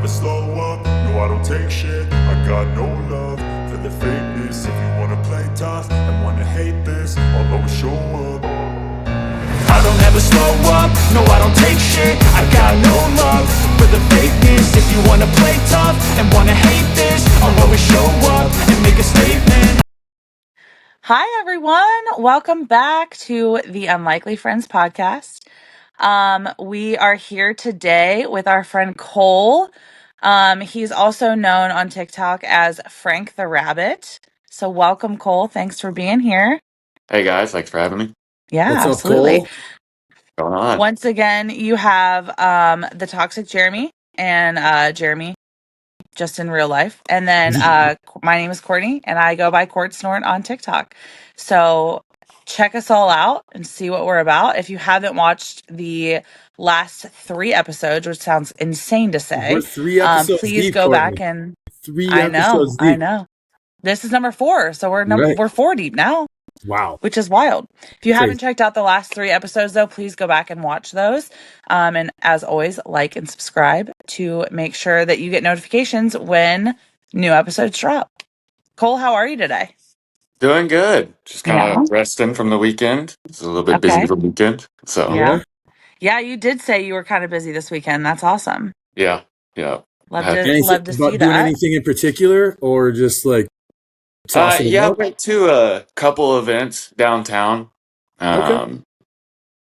slow up, no I don't take shit. I got no love for the fakeness. If you wanna play tough and wanna hate this, I'll always show up. I don't ever slow up, no I don't take shit. I got no love for the fakeness. If you wanna play tough and wanna hate this, I'll always show up and make a statement. Hi, everyone. Welcome back to the Unlikely Friends podcast. We are here today with our friend Cole. He's also known on TikTok as Frank the Rabbit. So welcome, Cole. Thanks for being here. Hey guys, thanks for having me. Yeah, What's up, absolutely. Cole? Going on? Once again, you have the Toxic Jeremy and Jeremy just in real life. And then my name is Courtney, and I go by Court Snort on TikTok. So check us all out and see what we're about. If you haven't watched the last 3 episodes, which sounds insane to say, We're 3 episodes please deep, go Courtney. back and 3 episodes I deep. know. This is number 4, so Right. we're 4 deep now. Wow. Which is wild. If you Crazy. haven't checked out the last 3 episodes, though, please go back and watch those. And as always, like and subscribe to make sure that you get notifications when new episodes drop. Cole, how are you today? Doing good. Just kind Yeah. of resting from the weekend. It's a little bit busy Okay. for the weekend. So Yeah. Yeah, you did say you were kind of busy this weekend. That's awesome. yeah. Love Had- to Anything see about doing that. anything in particular, or just like tossing it I out? went to a couple events downtown. Okay.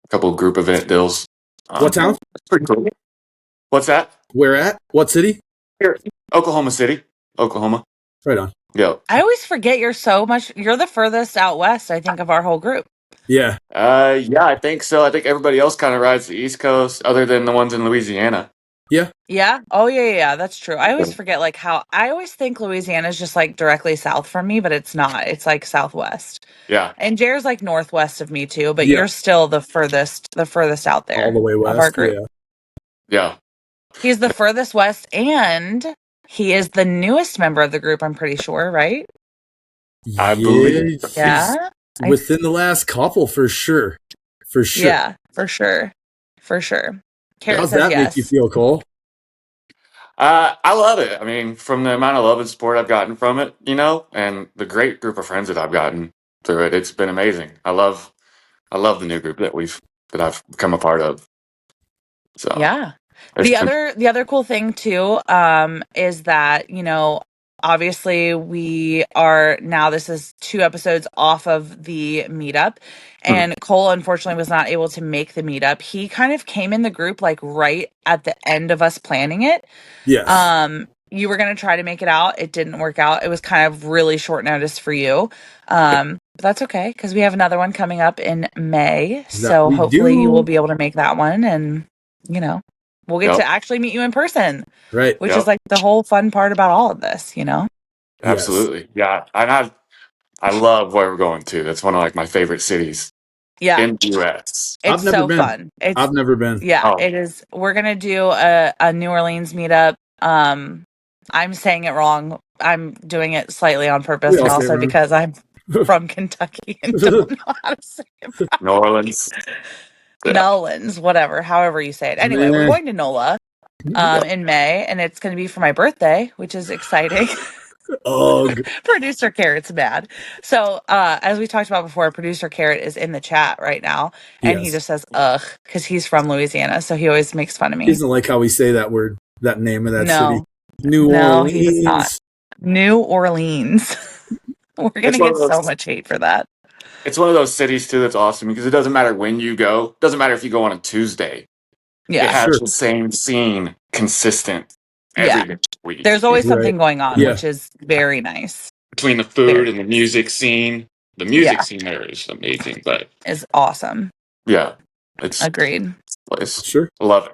A couple group event deals. What town? It's pretty cool. What's that? Where at? What city? Here, Oklahoma City, Oklahoma. Right on. Yep. I always forget you're the furthest out west, I think, of our whole group. Yeah. Yeah, I think so. I think everybody else kind of rides the East Coast, other than the ones in Louisiana. Yeah. Yeah. Oh, yeah. That's true. I always forget, like, how I always think Louisiana is just like directly south from me, but it's not. It's like southwest. Yeah. And Jared's like northwest of me too, but Yeah. you're still the furthest out there. All the way of our west. group. Yeah. He's the furthest west, and he is the newest member of the group. I'm pretty sure, right? Yeah. I believe. Yeah. Within the last couple, for sure. For sure. Yeah, for sure. Carrot How's says that yes. make you feel, Cole? I love it. I mean, from the amount of love and support I've gotten from it, and the great group of friends that I've gotten through it, it's been amazing. I love the new group that I've become a part of. So Yeah. it's The other cool thing too, is that, obviously we are now, this is 2 episodes off of the meetup, and Cole unfortunately was not able to make the meetup. He kind of came in the group like right at the end of us planning it. Yes. You were going to try to make it out. It didn't work out. It was kind of really short notice for you. But that's okay, because we have another one coming up in May. So hopefully you will be able to make that one, and we'll get to actually meet you in person, Right. which is like the whole fun part about all of this, Absolutely. Yeah. And I love where we're going to. That's one of like my favorite cities in the US. It's I've never so been. fun. I've never been. Yeah, it is. We're gonna do a New Orleans meetup. I'm saying it wrong. I'm doing it slightly on purpose, We all and say it also wrong. because I'm from Kentucky and don't know how to say it. New Orleans. Yeah. Nolans, whatever, however you say it. Anyway, we're going to NOLA in May, and it's going to be for my birthday, which is exciting. Producer Carrot's mad. So, as we talked about before, producer Carrot is in the chat right now, and he just says "ugh" because he's from Louisiana, so he always makes fun of me. He doesn't like how we say that word, that name of that city. New Orleans. He does not. New Orleans. We're gonna get so much hate for that. It's one of those cities too that's awesome because it doesn't matter when you go. It doesn't matter if you go on a Tuesday. Yeah, it has the same scene consistent every week. There's always something going on, which is very nice. Between the food and the music scene, the music scene there is amazing, but is awesome. Yeah, it's agreed. Sure, love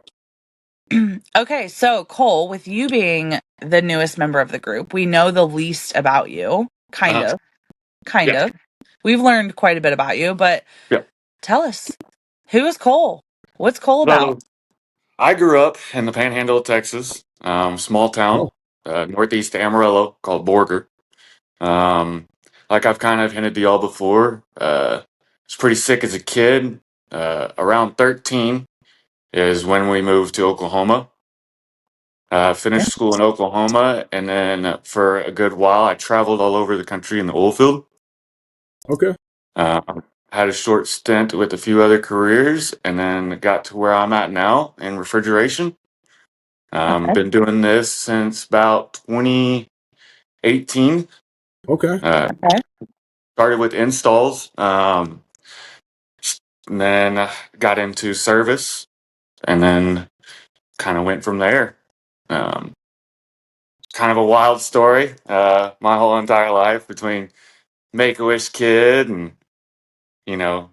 it. Okay, so Cole, with you being the newest member of the group, we know the least about you, kind of. We've learned quite a bit about you, but tell us, who is Cole? What's Cole about? I grew up in the Panhandle of Texas, small town, northeast of Amarillo, called Borger. Like I've kind of hinted to y'all before, I was pretty sick as a kid. Around 13 is when we moved to Oklahoma. Finished school in Oklahoma, and then for a good while, I traveled all over the country in the oil field. Okay. Uh, had a short stint with a few other careers, and then got to where I'm at now in refrigeration. Okay. Been doing this since about 2018. Okay. Okay. Started with installs, and then got into service, and then kind of went from there. Um, Kind of a wild story. My whole entire life between Make a Wish kid and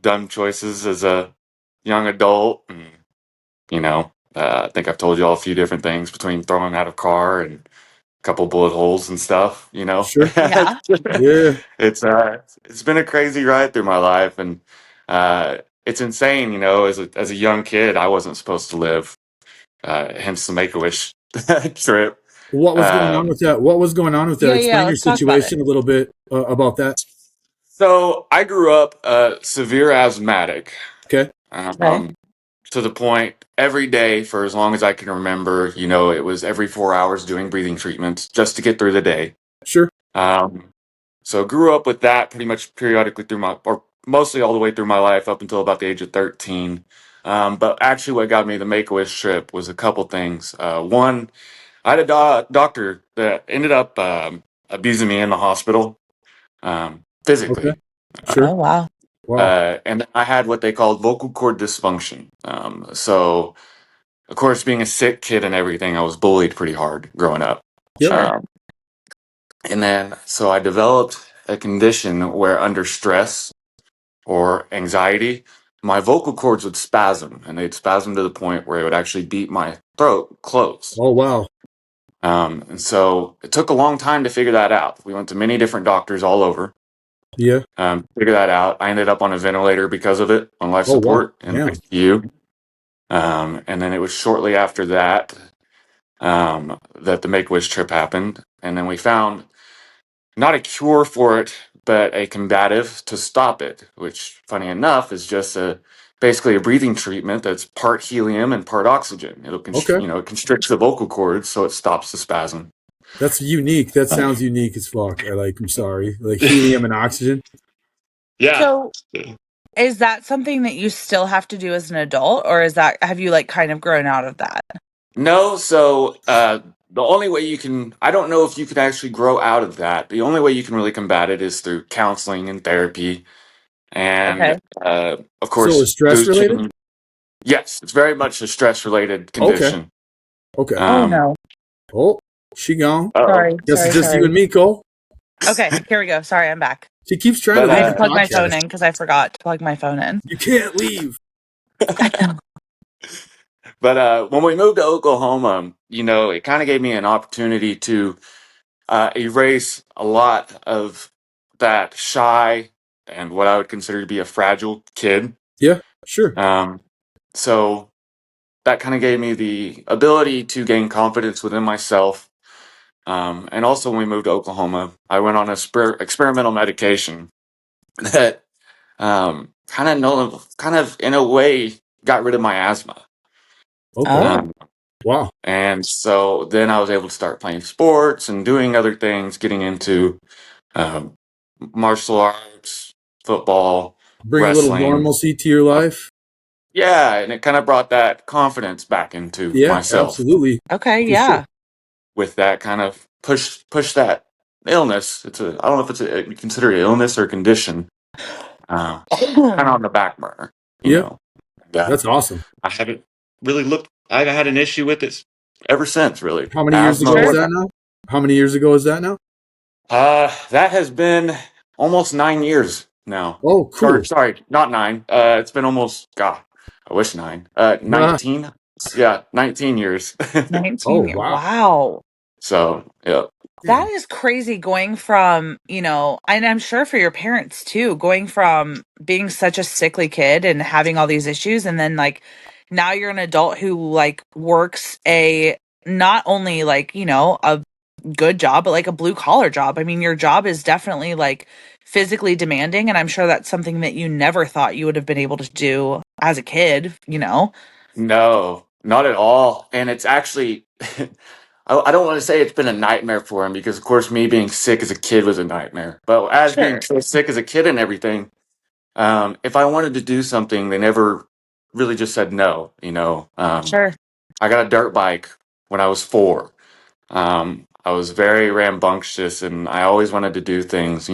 dumb choices as a young adult, and I think I've told you all a few different things between throwing out of car and a couple bullet holes and stuff. Sure. Yeah. Yeah. It's been a crazy ride through my life, and it's insane. As a young kid, I wasn't supposed to live. Hence the Make a Wish trip. What was going on Um, with that? What was going on with that? Yeah. Yeah. Explain your Let's talk about it. situation a little bit about that. so I grew up severe asthmatic. Okay. Okay. Um, to the point every day for as long as I can remember, it was every 4 hours doing breathing treatments just to get through the day. Sure. Um, so grew up with that pretty much periodically or mostly all the way through my life up until about the age of 13. But actually what got me the Make-A-Wish trip was a couple things. One, I had a doctor that ended up abusing me in the hospital Okay. physically. Sure. Oh wow. Wow. And I had what they called vocal cord dysfunction. So, of course, being a sick kid and everything, I was bullied pretty hard growing up. Yep. Sure. Um, and then, so I developed a condition where under stress or anxiety, my vocal cords would spasm, and they'd spasm to the point where it would actually beat my throat closed. Oh wow. And so it took a long time to figure that out. We went to many different doctors all over. Yeah. Figure that out. I ended up on a ventilator because of it, on life Oh wow. support in Damn. ICU. And then it was shortly after that that the Make Wish trip happened, and then we found not a cure for it, but a combative to stop it. Which, funny enough, is just basically a breathing treatment that's part helium and part oxygen. Okay. It constricts the vocal cords, so it stops the spasm. That's unique. That sounds unique as fuck. I'm sorry. Like helium and oxygen. Yeah. So is that something that you still have to do as an adult, or have you like kind of grown out of that? No, so the only way you can, I don't know if you can actually grow out of that. The only way you can really combat it is through counseling and therapy. And Okay. of So course, is stress those related? change. Yes, it's very much a stress related Okay. condition. Okay. Oh Um, no. Oh, she gone. uh-oh. Sorry. Guess it's Sorry. just you Sorry. and me, Cole. Okay. Here we go. Sorry, I'm back. She keeps trying to But I had leave to the plug my phone podcast. in because I forgot to plug my phone in. You can't leave. when we moved to Oklahoma, it kind of gave me an opportunity to erase a lot of that shy and what I would consider to be a fragile kid. Yeah. Sure. So that kind of gave me the ability to gain confidence within myself. And also, when we moved to Oklahoma, I went on a experimental medication that kind of in a way got rid of my asthma. Okay. Oh. Um, Wow. and so then I was able to start playing sports and doing other things, getting into um, martial arts, football, Bring a little wrestling. normalcy to your life. Yeah, and it kind of brought that confidence back into Yeah, myself absolutely. Okay. For sure. Yeah. with that kind of push that illness. I don't know if you consider it illness or condition, kind of on the back burner, you Yeah. know. And, That's awesome. I haven't really looked. I've had an issue with it ever since, really. How many years Asthma. ago is Sure. that now? How many years ago is that now? That has been almost 9 years now. Oh, Or cool. sorry, not nine. It's been almost. God, I wish nine. Ah, 19. Yeah, 19 years. oh, 19. wow. Wow. So yeah. That is crazy going from, and I'm sure for your parents too, going from being such a sickly kid and having all these issues. And then like now you're an adult who like works not only like, a good job, but like a blue collar job. I mean, your job is definitely like physically demanding. And I'm sure that's something that you never thought you would have been able to do as a kid. No, not at all. And it's actually I don't want to say it's been a nightmare for him because, of course, me being sick as a kid was a nightmare. But as being Sure. so sick as a kid and everything, if I wanted to do something, they never really just said no. Sure. I got a dirt bike when I was 4. I was very rambunctious, and I always wanted to do things.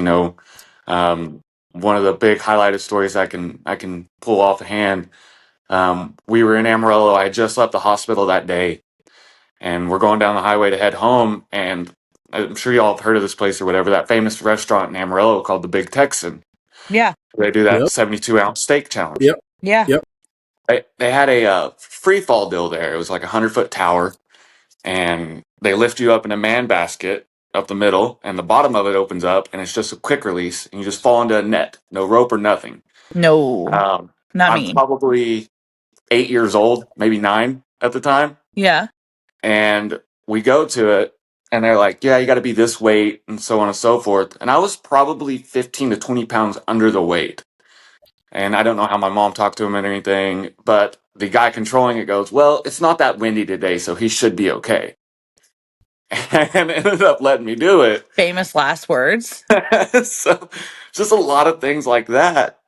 Um, one of the big highlighted stories I can pull off the hand. We were in Amarillo. I had just left the hospital that day, and we're going down the highway to head home. And I'm sure y'all have heard of this place or whatever, that famous restaurant in Amarillo called the Big Texan. Yeah. They do that Yep. 72-ounce steak challenge. Yep. Yeah. Yep. They had a free fall deal there. It was like a 100-foot tower, and they lift you up in a man basket up the middle, and the bottom of it opens up, and it's just a quick release, and you just fall into a net, no rope or nothing. No, Um, not I'm me. probably 8 years old, maybe 9 at the time, Yeah. and we go to it, and they're like, "Yeah, you got to be this weight," and so on and so forth. And I was probably 15 to 20 pounds under the weight. And I don't know how my mom talked to him and anything, but the guy controlling it goes, "Well, it's not that windy today, so he should be okay." And ended up letting me do it. Famous last words. So just a lot of things like that.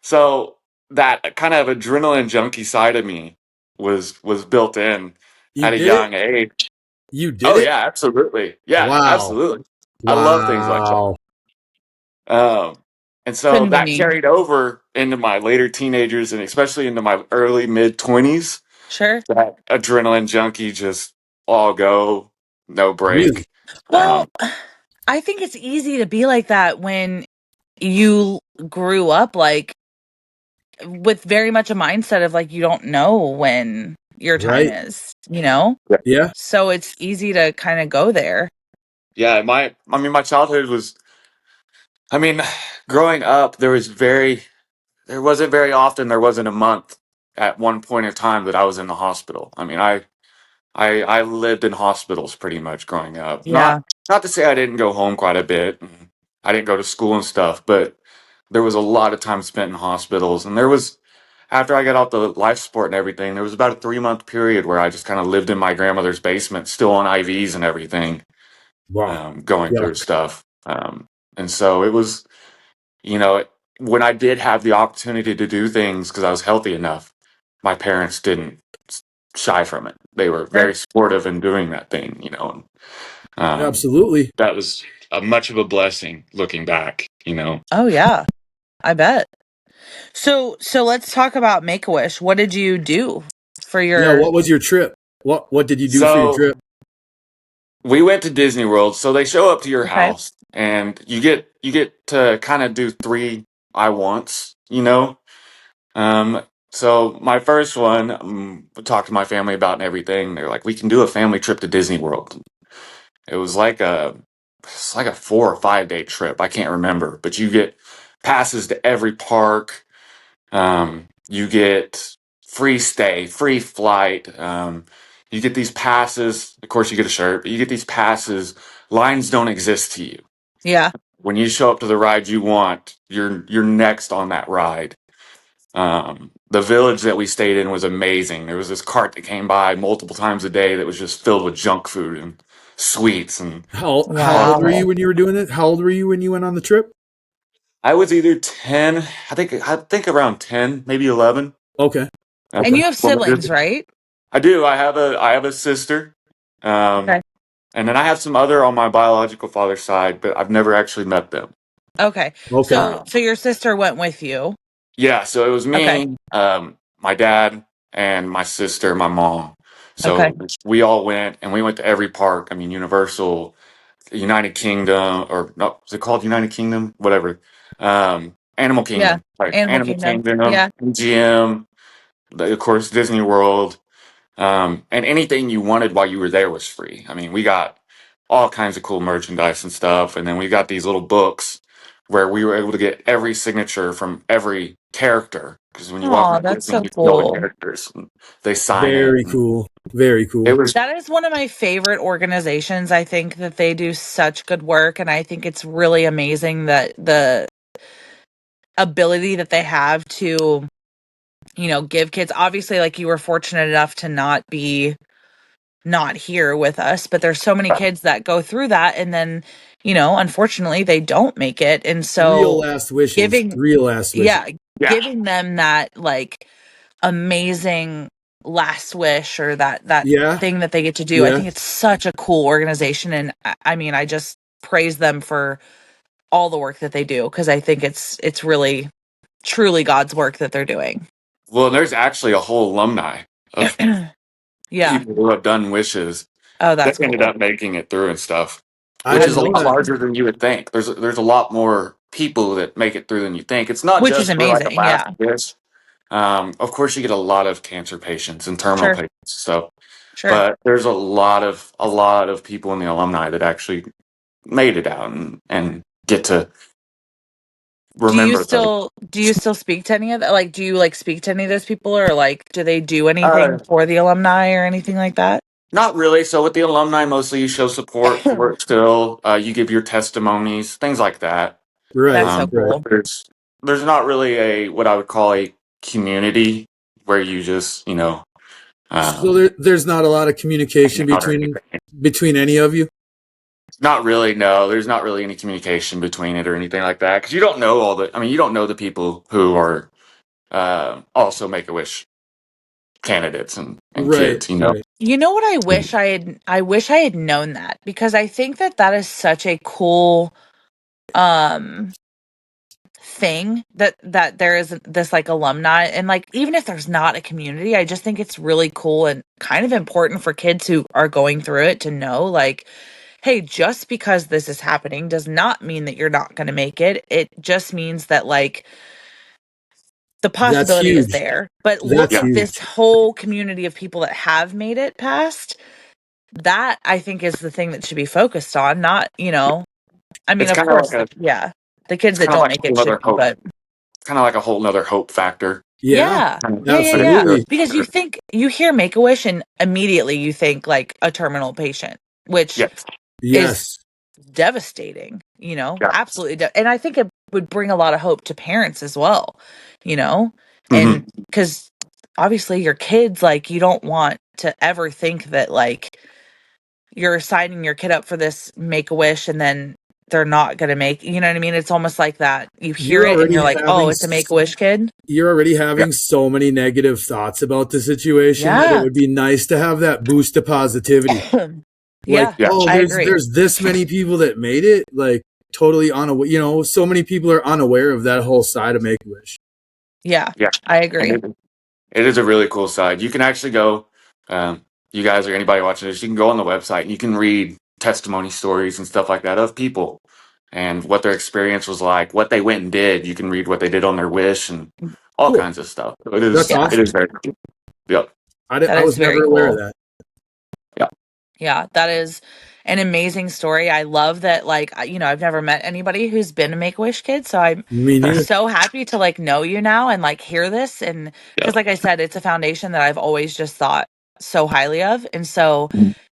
So that kind of adrenaline junkie side of me was built in You at a did it. young age. You did Oh it. yeah, absolutely. Yeah, Wow. absolutely. I love things like that. Wow. Um, and so Couldn't be that me. carried over into my later teenagers and especially into my early mid 20s. Sure. That adrenaline junkie just all go, no Really? break. Well, Um, I think it's easy to be like that when you grew up like with very much a mindset of like you don't know when your time Right. is, you know? Yeah. So it's easy to kind of go there. yeah, my childhood was, I mean, growing up, there wasn't very often, there wasn't a month at one point in time that I was in the hospital. I mean, I lived in hospitals pretty much growing up. Yeah. Not to say I didn't go home quite a bit. I didn't go to school and stuff, but there was a lot of time spent in hospitals. And there was, after I got off the life support and everything, there was about a 3-month period where I just kind of lived in my grandmother's basement, still on IVs and everything, Wow. going Yeah. through stuff. And so it was, you know, when I did have the opportunity to do things because I was healthy enough, my parents didn't shy from it. They were Sure. very supportive in doing that thing. Absolutely. That was a much of a blessing looking back. Oh yeah. I bet. So let's talk about Make-A-Wish. What did you do for Yeah. your What was your trip? What did you do for your So trip? we went to Disney World. So they show up to your Okay. house and you get to kind of do 3 I wants. Um, so my first one, I talked to my family about and everything. They're like, "We can do a family trip to Disney World." It was like a 4 or 5 day trip. I can't remember, but you get passes to every park. You get free stay, free flight. You get these passes. Of course, you get a shirt, but you get these passes. Lines don't exist to you. Yeah. When you show up to the ride you want, you're next on that ride. The village that we stayed in was amazing. There was this cart that came by multiple times a day that was just filled with junk food and sweets and How all old were Wow. you when you were doing it? How old were you when you went on the trip? I was either 10, I think around 10, maybe 11. Okay. And Okay. you have siblings, right? I do. I have a sister. Okay. Um, and then I have some other on my biological father's side, but I've never actually met them. Okay. Okay. So your sister went with you. Yeah, so it was Okay. me, my dad, and my sister, my mom. Okay. So we all went, and we went to every park. I mean, Universal, United Kingdom, or no, is it called United Kingdom? Whatever. Animal Yeah. Kingdom. Sorry, Animal Animal Kingdom. Kingdom, Yeah. MGM, of course, Disney World. And anything you wanted while you were there was free. I mean, we got all kinds of cool merchandise and stuff. And then we got these little books where we were able to get every signature from every character. Because when you walk Oh, into that's Disney, so you see all the cool. characters. And they sign it. Very And cool. Very it cool. was, That is one of my favorite organizations. I think that they do such good work, and I think it's really amazing that the ability that they have to, give kids. Obviously, like you were fortunate enough to not be not here with us, but there's so many kids that go through that, and then, unfortunately they don't make it. And Real so last wishes. giving Real last wishes. yeah, Yeah. giving them that like amazing last wish, or that Yeah. thing that they get to do. I Yeah. think it's such a cool organization, and I mean, I just praise them for all the work that they do, because I think it's really truly God's work that they're doing. Well, there's actually a whole alumni of Yeah. people who have done wishes Oh, that that's ended cool. up making it through and stuff, I which is didn't a know lot that. larger than you would think. There's a lot more people that make it through than you think. It's not Which is just for like a amazing. last Yeah. wish. Of course, you get a lot of cancer patients and terminal Sure. patients, so Sure. but there's a lot of people in the alumni that actually made it out and get to Do you remember the. still speak to any of that? Like, do you like speak to any of those people, or like do they do Uh, anything for the alumni or anything like that? Not really. So with the alumni, mostly you show support for it still. You give your testimonies, things like that. Right. That's so Right. cool. There's not really a what I would call a community where you just So um, there's not a lot of communication hang out or anything. between any of you. Not really. No, there's not really any communication between it or anything like that because you don't know all the. I mean, you don't know the people who are also Make a Wish candidates and Right. kids. You know. Right. You know what, I wish I had known that, because I think that is such a cool um thing, that there is this like alumni, and like even if there's not a community, I just think it's really cool and kind of important for kids who are going through it to know, like, hey, just because this is happening does not mean that you're not going to make it. It just means that like the That's possibility is huge. there. But look That's Yeah. at this huge. whole community of people that have made it past. That I think is the thing that should be focused on, not, I mean, It's of kind of like course, a. the kids It's that kind of don't like make a it whole should other be, hope. but Kind of like a whole nother hope factor. Yeah. yeah. Kind of Yeah, yeah, put it yeah. through. Absolutely. Because you hear Make a Wish and immediately you think like a terminal patient, which Yes. is Yes. devastating, Yeah. absolutely. And I think it would bring a lot of hope to parents as well, Hmm. and because obviously your kids, like, you don't want to ever think that like you're signing your kid up for this Make a Wish and then they're not going to make, you know what I mean? It's almost like that. You hear You're it and you're already like, oh, it's a Make a Wish kid. Yeah. so many negative thoughts about the situation that it Yeah. would be nice to have that boost of positivity. Like, Yeah, Yeah. oh, I there's agree. there's this many people that made it, like totally unaware. So many people are unaware of that whole side of Make a Wish. Yeah, Yeah. I And agree. it is a really cool side. You can actually go, you guys or anybody watching this, you can go on the website and you can read testimony stories and stuff like that of people and what their experience was like, what they went and did. You can read what they did on their wish and all Cool. kinds of stuff. So That's Yeah, it awesome. is very cool. Yep. that I is was very never aware of cool. that. Yeah. Yeah, that is an amazing story. I love that, like, I've never met anybody who's been a Make-A-Wish kid, so I'm Me neither. so happy to like know you now and like hear this, and Yeah. because like I said, it's a foundation that I've always just thought so highly of, and so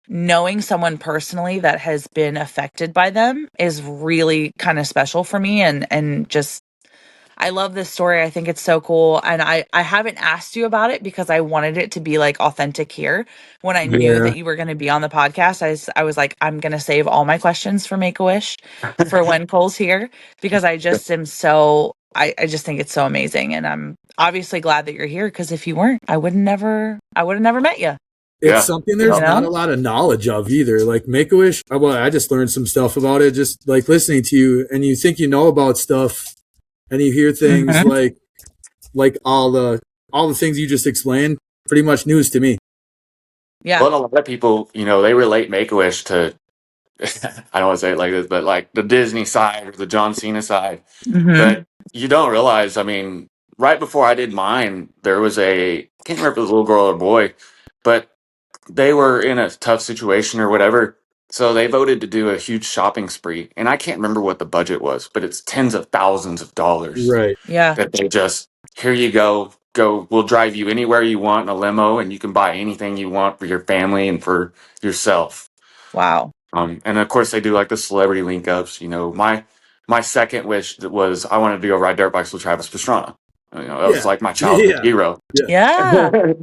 knowing someone personally that has been affected by them is really kind of special for me, and just I love this story. I think it's so cool. And I haven't asked you about it because I wanted it to be like authentic here. When I knew Yeah. that you were going to be on the podcast, I was like, I'm going to save all my questions for Make a Wish for when Cole's here, because I just am so, I just think it's so amazing. And I'm obviously glad that you're here, because if you weren't, I would have never met you, It's Yeah. something you there's Yeah. not a know? lot of knowledge of either. Like Make a Wish, well, I just learned some stuff about it just like listening to you, and you think you know about stuff, and you hear things Mhm. like all the things you just explained, pretty much news to me. Yeah. Well, and a lot of people, they relate Make a Wish to, I don't want to say it like this, but like the Disney side or the John Cena side. Hmm. But you don't realize, I mean, right before I did mine, there was I can't remember if it was a little girl or boy, but they were in a tough situation or whatever. So they voted to do a huge shopping spree. And I can't remember what the budget was, but it's tens of thousands of dollars Right. Yeah. that they just, here you go, we'll drive you anywhere you want in a limo and you can buy anything you want for your family and for yourself. Wow. And of course they do like the celebrity link ups. My second wish was I wanted to go ride dirt bikes with Travis Pastrana. That was Yeah. like my childhood Yeah. hero. Yeah. Yeah.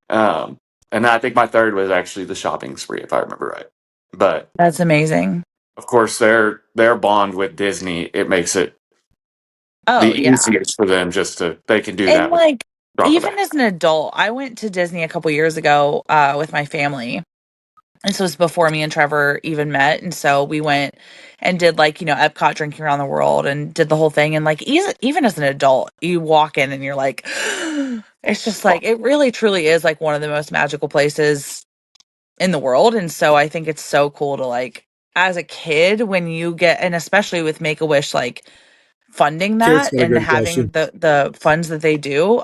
um, And I think my third was actually the shopping spree, if I remember right. But That's amazing. of course, their bond with Disney, it makes it the Oh, yeah. easiest for them just to they can do And that with like, drop of a even hat. as an adult, I went to Disney a couple years ago with my family. This was before me and Trevor even met. And so we went and did like, Epcot drinking around the world and did the whole thing. And like, even as an adult, you walk in and you're like, it's just like, it really truly is like one of the most magical places in the world. And so I think it's so cool to like, as a kid, when you get, and especially with Make a Wish, like funding Carrot's that got a and good having question. the funds that they do,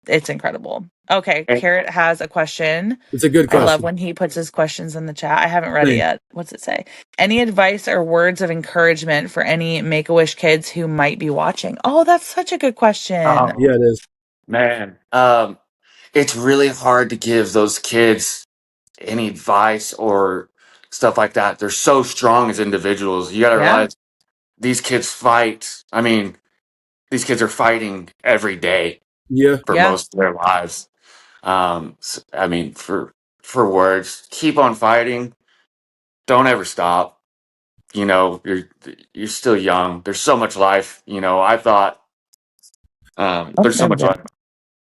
it's incredible. Okay. And, Carrot has a question. It's a good I love question. when he puts his questions in the chat. I haven't read it Same. yet. What's it say? Any advice or words of encouragement for any Make a Wish kids who might be watching? Oh, that's such a good question. oh Yeah, it is. man, it's really hard to give those kids any advice or stuff like that. They're so strong as individuals. You got to Yeah. realize these kids fight. I mean, these kids are fighting every day Yeah. for Yeah. most of their lives. I mean, for words, keep on fighting. Don't ever stop. You're still young. There's so much life. I thought Oh, there's so there we much go. life.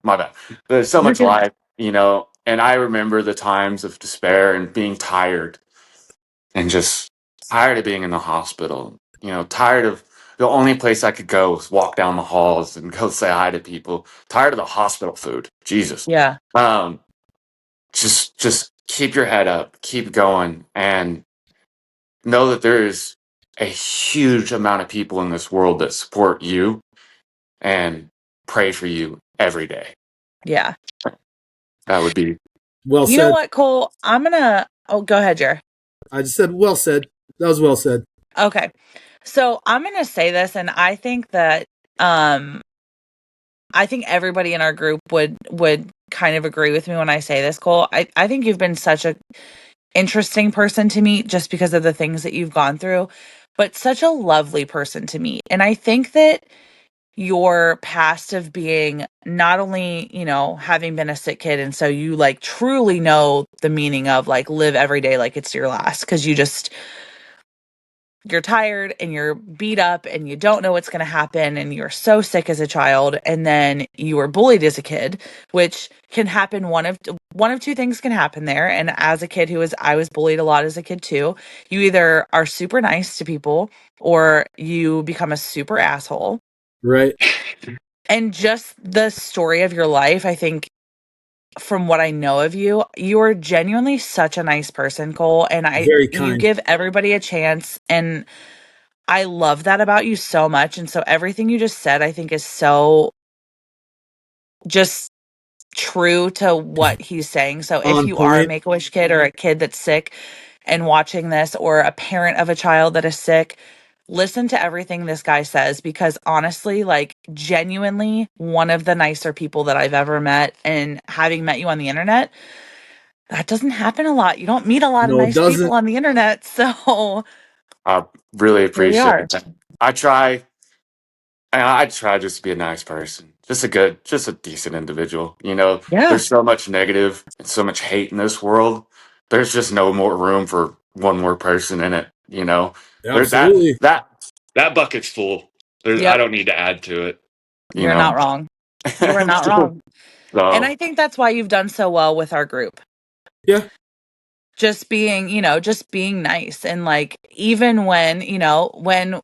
My bad. There's so You're much good. life. And I remember the times of despair and being tired and just tired of being in the hospital. Tired of the only place I could go was walk down the halls and go say hi to people. Tired of the hospital food. Jesus. Yeah. Um, just keep your head up, keep going, and know that there is a huge amount of people in this world that support you and pray for you every day. Yeah. That would be Well You know said. what, Cole? Oh, go ahead, Jer. I just said well said. That was well said. Okay. So I'm gonna say this, and I think that um I think everybody in our group would kind of agree with me when I say this, Cole. I think you've been such a interesting person to meet just because of the things that you've gone through, but such a lovely person to meet. And I think that your past of being not only, having been a sick kid, and so you like truly know the meaning of like live every day like it's your last, because you're tired and you're beat up and you don't know what's going to happen and you're so sick as a child, and then you were bullied as a kid, which can happen. One of two things can happen there. And as a kid I was bullied a lot as a kid too. You either are super nice to people or you become a super asshole. Right. And just the story of your life, I think, from what I know of you, you are genuinely such a nice person, Cole, and Very you kind. give everybody a chance, and I love that about you so much. And so everything you just said, I think, is so just true to what he's saying. So if On you are a point. Make-A-Wish kid or a kid that's sick and watching this, or a parent of a child that is sick, listen to everything this guy says, because honestly, like, genuinely one of the nicer people that I've ever met. And having met you on the internet, that doesn't happen a lot. You don't meet a lot of No, it nice people doesn't. on the internet. So I really here we appreciate are. that. I try just to be a nice person, just a decent individual. Yeah. There's so much negative and so much hate in this world. There's just no more room for one more person in it. There's Absolutely. that bucket's full. I Yep. don't need to add to it. You You're not know. wrong. You are not wrong. And So I think that's why you've done so well with our group. Yeah. Just being nice. And like, even when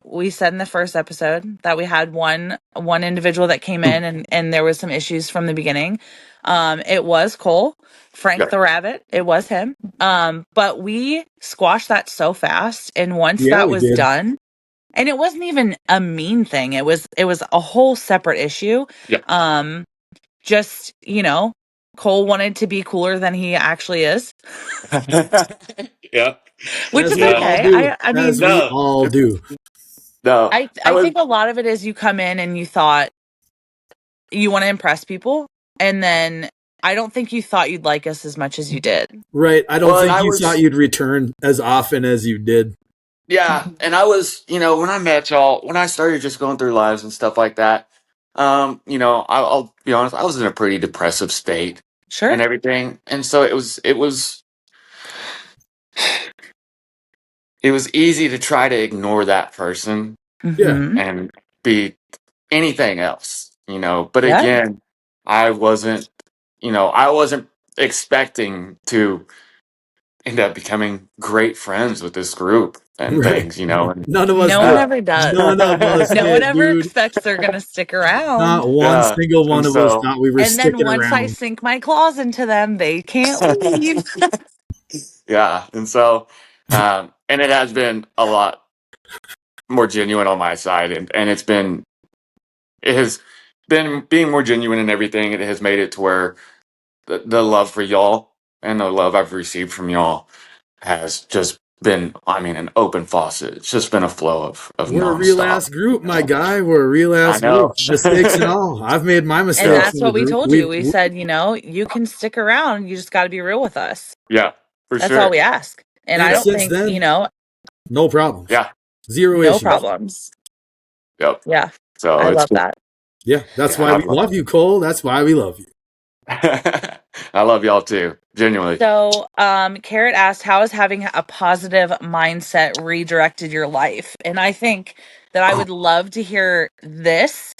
we said in the first episode that we had one individual that came in, and there was some issues from the beginning. It was Cole, Frank yeah. the Rabbit. It was him. But we squashed that so fast. And once Yeah, that we was did. done, and it wasn't even a mean thing. It was a whole separate issue. Yeah. Um, just, Cole wanted to be cooler than he actually is, Yeah. which As is we No. all okay. do. I As mean, we No. all do. No. I I was. think a lot of it is you come in and you thought you want to impress people, and then I don't think you thought you'd like us as much as you did. Right. I don't Well, and think I you thought was. you'd return as often as you did. Yeah, and I was, when I met y'all, when I started just going through lives and stuff like that, I'll be honest, I was in a pretty depressive state. Sure. and everything. And so it was easy to try to ignore that person Yeah. Mm-hmm. and be anything else, you know. But Yeah. again, I wasn't, I wasn't expecting to end up becoming great friends with this group and Right. things, you know. And None of us No one did. ever does. None of us No one did, ever dude. expects they're going to stick around. Not one yeah, single one and of us so thought we were And then sticking once I around. sink my claws into them, they can't leave. yeah, and so and it has been a lot more genuine on my side, and it has been being more genuine and everything. It has made it to where the love for y'all and the love I've received from y'all has just been, I mean, an open faucet. It's just been a flow of We're a real nonstop. ass group, You my know? guy. We're a real I ass group. know. Mistakes and all. I've made my And yeah, mistakes that's in the what we group. told you. We said, you can stick around. You just got to be real with us. yeah, for That's all sure. we ask. And I And Yep, don't since think, then, no problems. yeah, Zero no issues. yep, problems. yep. Yeah, So I it's love been, that. Yeah, that's yeah, and why we love you, Cole. That's why we love you. I love y'all too, genuinely. So, Carrot asked, how has having a positive mindset redirected your life? And I think that I would love to hear this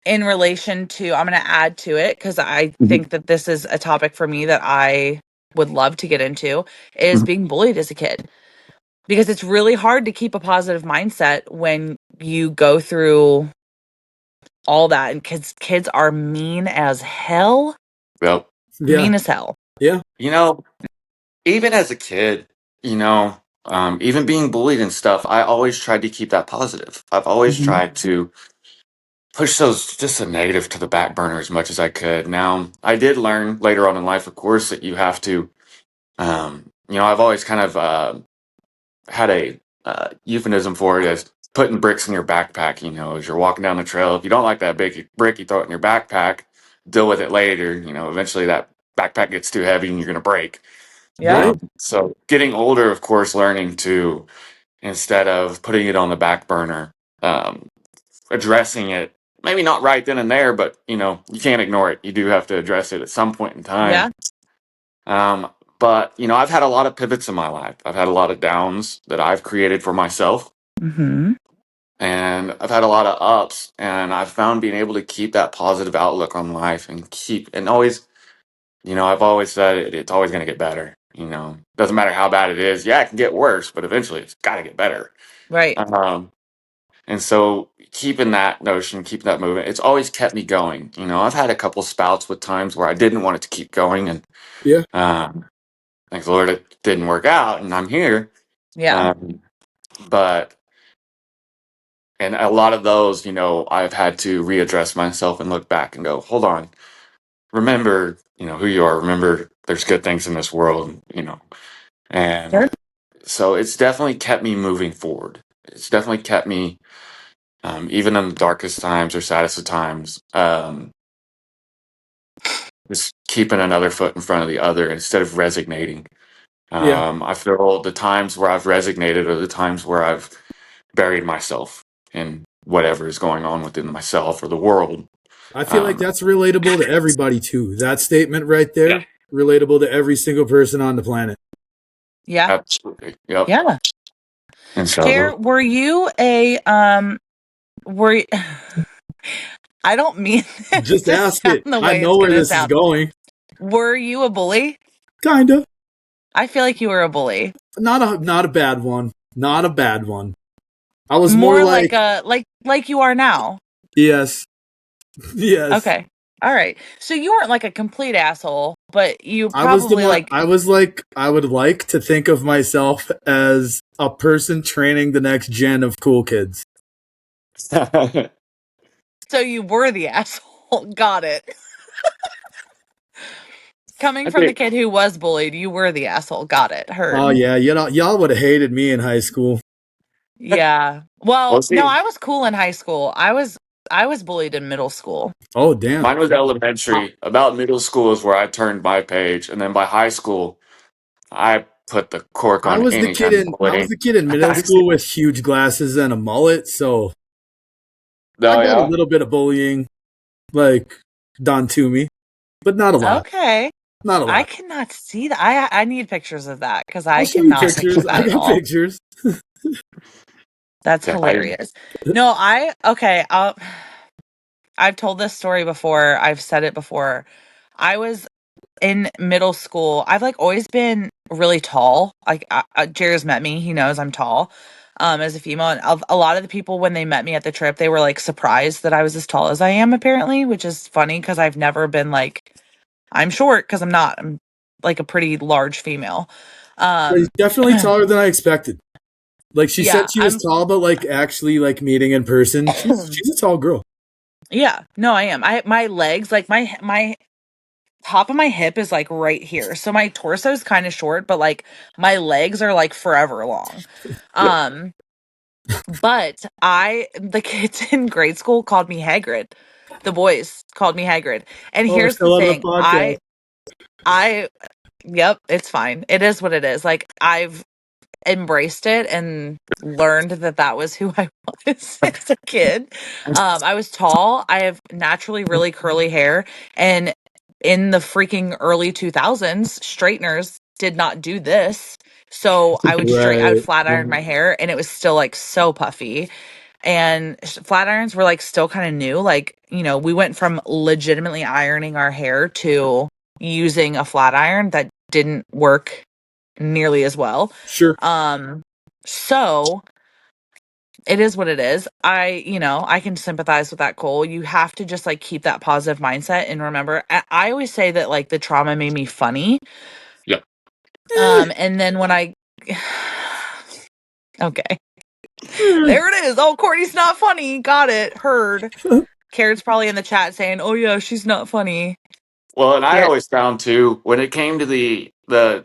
in relation to, I'm going to add to it because I Mhm, think that this is a topic for me that I would love to get into is mhm. being bullied as a kid. Because it's really hard to keep a positive mindset when you go through all that. And kids are mean as hell. Yep. Yeah, Mean as hell. yeah, You know, even as a kid, even being bullied and stuff, I always tried to keep that positive. I've always hmm tried to push those just a negative to the back burner as much as I could. Now, I did learn later on in life, of course, that you have to, I've always kind of had a euphemism for it as putting bricks in your backpack. You know, as you're walking down the trail, if you don't like that big brick, you throw it in your backpack, deal with it later. You know, eventually that backpack gets too heavy and you're going to break. Yeah. right. So getting older, of course, learning to, instead of putting it on the back burner, um, addressing it, maybe not right then and there, but you can't ignore it. You do have to address it at some point in time. Yeah. Um, but I've had a lot of pivots in my life. I've had a lot of downs that I've created for myself, Mm-hmm. and I've had a lot of ups. And I've found being able to keep that positive outlook on life and always, I've always said it's always going to get better. Doesn't matter how bad it is. Yeah, it can get worse, but eventually it's got to get better. Right. Um, And so keeping that notion, keeping that movement, it's always kept me going. I've had a couple spouts with times where I didn't want it to keep going, and Yeah, um, thank the Lord it didn't work out, and I'm here. Yeah. Um, but and a lot of those, I've had to readdress myself and look back and go, hold on, remember, who you are. Remember, there's good things in this world, Sure. and so it's definitely kept me moving forward. It's definitely kept me even in the darkest times or saddest of times, just keeping another foot in front of the other instead of resignating. yeah. I feel the times where I've resignated are the times where I've buried myself in whatever is going on within myself or the world. I feel like Um, that's relatable to everybody too. That statement right yeah, there, relatable to every single person on the planet. Yeah. absolutely. Yep. Yeah. And Jer, so, were you a were y- I don't mean this Just to ask sound it. the I way it's know where gonna this is sound. going. Were you a bully? Kinda. I feel like you were a bully. Not a bad one. Not a bad one. I was more More like like a like you are now. yes, yes. Okay. All right. So you weren't like a complete asshole, but you I was the probably one. like I was like I would like to think of myself as a person training the next gen of cool kids. I so you were the asshole. Got it. Coming from the think kid who was bullied, you were the asshole. Got it. Oh Heard. yeah, y'all would have hated me in high school. Yeah. we'll Well, no, see. I was cool in high school. I was bullied in middle school. Oh damn. Mine was elementary. About middle school is where I turned my page, and then by high school, I put the cork I on was the any kid kind of in I was bullying. the kid in middle school with huge glasses and a mullet, so I Oh got a yeah. little bit of bullying like done to me, but not a lot. Okay. Not a I lot. cannot see that. I need pictures of that because I'll I show you cannot picture pictures. I that at got all. pictures. That's Yeah, hilarious. No, I've told this story before. I've said it before. I was in middle school. I've like always been really tall. Like Jared's met me. He knows I'm tall. As a female, and a lot of the people when they met me at the trip, they were like surprised that I was as tall as I am. Apparently, which is funny because I've never been like I'm short because I'm not. I'm like a pretty large female. He's Um, definitely taller than I expected. Like she said yeah, she was tall, but like actually like meeting in person, she's a tall girl. yeah, no, I am. My legs, like my top of my hip is like right here. So my torso is kind of short, but like my legs are like forever long. yeah. Um, but the kids in grade school called me Hagrid. The boys called me Hagrid. And Oh, here's the still on the thing. podcast. I yep, it's fine. It is what it is. Like I've embraced it and learned that that was who I was as a kid. I was tall. I have naturally really curly hair. And in the freaking early 2000s, straighteners did not do this. So I would Right. flat iron my hair and it was still like so puffy. And flat irons were like still kind of new. Like, we went from legitimately ironing our hair to using a flat iron that didn't work nearly as well. Sure. So it is what it is. I can sympathize with that, Cole. You have to just like keep that positive mindset and remember. I always say that like the trauma made me funny. Yeah. And then when I, okay, Eh. there it is. Oh, Courtney's not funny. Got it. Heard. Carrot's probably in the chat saying, "Oh yeah, she's not funny." Well, and I Garrett. always found too when it came to the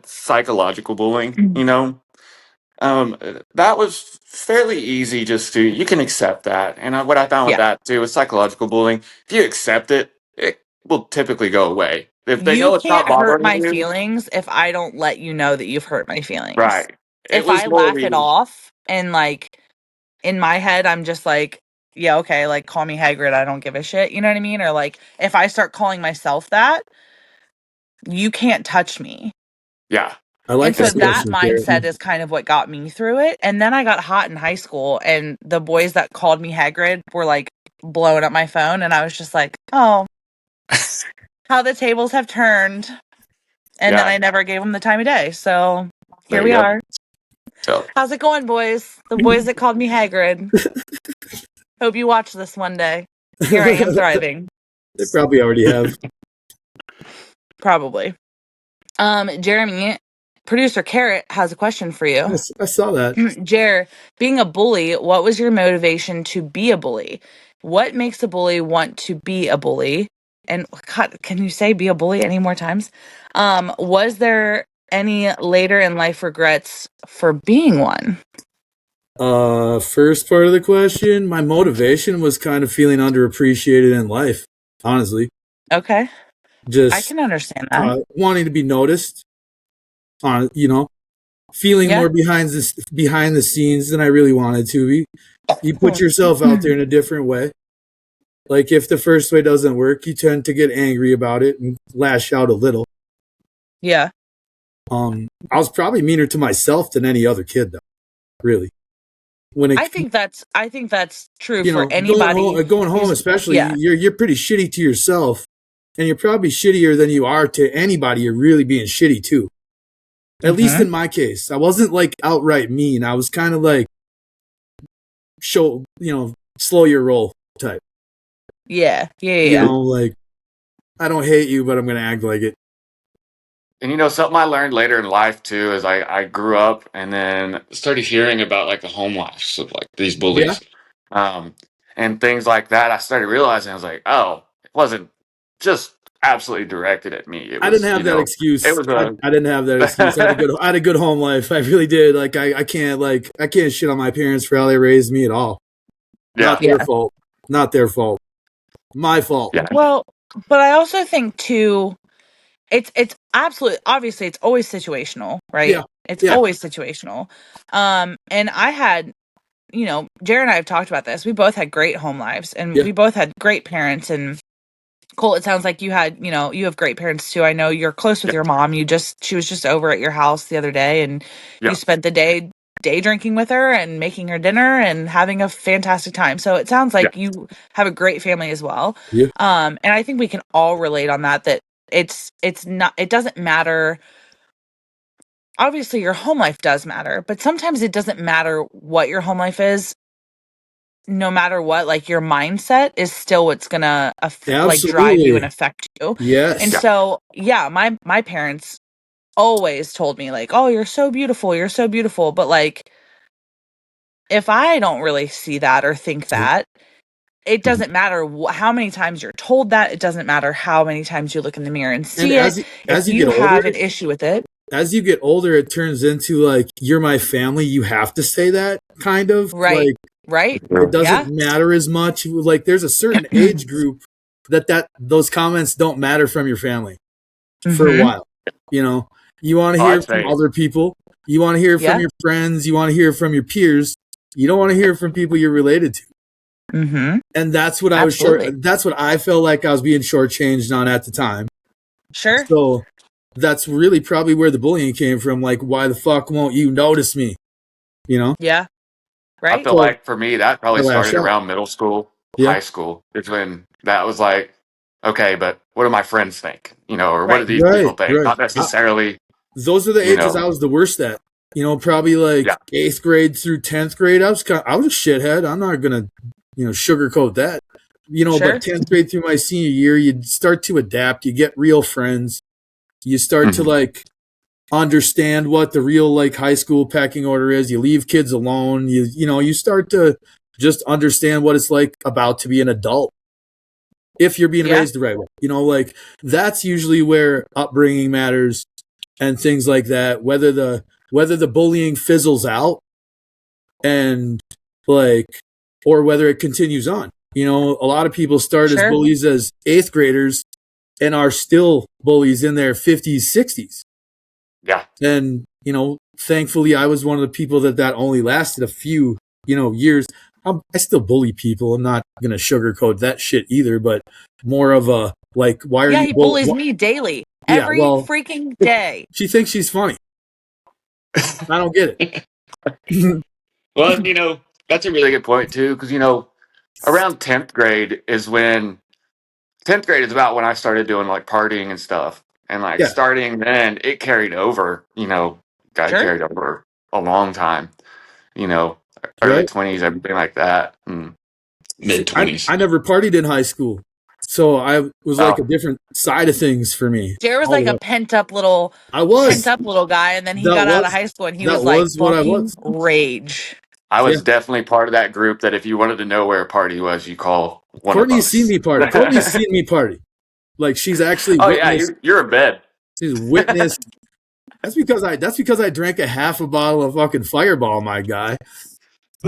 psychological bullying, um, that was fairly easy. Just to you can accept that, and what I found with Yeah. that too with psychological bullying, if you accept it, it will typically go away. If they You know it's not can't hurt bothering my you, feelings if I don't let you know that you've hurt my feelings. right? It If was I more laugh it the off and like in my head I'm just like, yeah, okay, like call me Hagrid, I don't give a shit, you know what I mean? Or like if I start calling myself that, you can't touch me. yeah. I And like so this that question, Garrett. mindset is kind of what got me through it. And then I got hot in high school and the boys that called me Hagrid were like blowing up my phone and I was just like, "Oh, how the tables have turned." And then Yeah, I never gave them the time of day. So here there we you go. are. So How's it going, boys? The boys that called me Hagrid. Hope you watch this one day. Here I am thriving. They probably already have. Probably. Jeremy, producer Carrot has a question for you. I saw that. Jer, being a bully, what was your motivation to be a bully? What makes a bully want to be a bully? And God, can you say be a bully any more times? Was there any later in life regrets for being one? First part of the question, my motivation was kind of feeling underappreciated in life, honestly. Okay, I Just can understand that. wanting to be noticed, feeling Yeah. more behind the scenes than I really wanted to be. You put yourself out there in a different way. Like if the first way doesn't work, you tend to get angry about it and lash out a little. Yeah. I was probably meaner to myself than any other kid, though. Really, when it, I think that's true for anybody going home, who's especially, yeah. you're pretty shitty to yourself, and you're probably shittier than you are to anybody you're really being shitty to. At least Mm-hmm. in my case, I wasn't like outright mean. I was kind of like slow your roll type. Yeah. Like I don't hate you, but I'm gonna act like it. And something I learned later in life too is I grew up and then started hearing about like the home lives of like these Yeah, bullies, um, and things like that. I started realizing I was like, oh, it wasn't just absolutely directed at me. It I didn't was, have that it excuse. was I didn't have that excuse. I had a good home life. I really did. Like I can't shit on my parents for how they raised me at all. Not yeah, their Yeah. fault. Not their fault. My fault. yeah, Well, but I also think too it's absolutely obviously it's always situational, right? Yeah. It's Yeah. always situational. And I had, Jared and I have talked about this. We both had great home lives and Yeah. we both had great parents and Cole, it sounds like you had, you have great parents too. I know you're close with Yeah, your mom. She was just over at your house the other day, and you yeah, spent the day drinking with her and making her dinner and having a fantastic time. So it sounds yeah. like you have a great family as well. Yeah, And I think we can all relate on that it's not, it doesn't matter. Obviously your home life does matter, but sometimes it doesn't matter what your home life is. No matter what, like your mindset is still what's gonna like drive you and absolutely. affect you. And Yes, Yeah. so, yeah, my parents always told me like, "Oh, you're so beautiful. You're so beautiful." But like if I don't really see that or think that, it Mhm. doesn't matter how many times you're told that. It doesn't matter how many times you look in the mirror and and see it. If as you get you older, have an issue with it, it turns into like you're my family. You have to say that kind of right, like right, it Yeah. doesn't yeah, matter as much. Like there's a certain age group that those comments don't matter from your family for a mm-hmm, while. You know, you want to Oh, hear I'd from say, other people. You want to hear from yeah, your friends. You want to hear from your peers. You don't want to hear from people you're related to. mm-hmm, And that's what I was short. absolutely, That's what I felt like I was being shortchanged on at the time. sure, So that's really probably where the bullying came from. Like, why the fuck won't you notice me? You know? yeah, I right, feel So like for me, that I probably lash started out. around middle school, Yeah. high school. It's when that was like, okay, but what do my friends think? Or what do right, these people Right. think? Right. Not necessarily, Those are the you ages know, I was the worst at. Probably like yeah. eighth grade through 10th grade. I was a shithead. I'm not gonna, sugarcoat that. But sure, 10th grade through my senior year, you start to adapt. You get real friends. You start to Mhm. like understand what the real like high school pecking order is. You leave kids alone. You start to just understand what it's like about to be an adult if you're being yeah, raised the right way. Like that's usually where upbringing matters and things like that. Whether the bullying fizzles out and like or whether it continues on. A lot of people start as sure, bullies as eighth graders and are still bullies in their 50s, 60s. Yeah. And, thankfully I was one of the people that only lasted a few, years. I still bully people. I'm not going to sugarcoat that shit either, but more of a like, why are yeah. you He bull? bullies me daily, Yeah, every well, freaking day. she thinks she's funny. I don't get it. Well, that's a really good point too, because around 10th grade is about when I started doing like partying and stuff. And like Yeah, starting then, it carried over, got Sure, carried over a long time, you know, early right. 20s, everything like that. See, Mid I 20s. I never partied in high school, so I was like Oh, a different side of things for me. Jared was All like the a way. I was. pent up little guy, and then he That got out of was high school and he that was like was what I fucking was. rage. I Yeah. was definitely part of that group that if you wanted to know where a party was, you call one of Courtney's seen us. me party. Courtney's seen me party. Like she's actually Oh yeah, witnessed. you're in bed. She's witnessed. That's because I drank a half a bottle of fucking Fireball, my guy.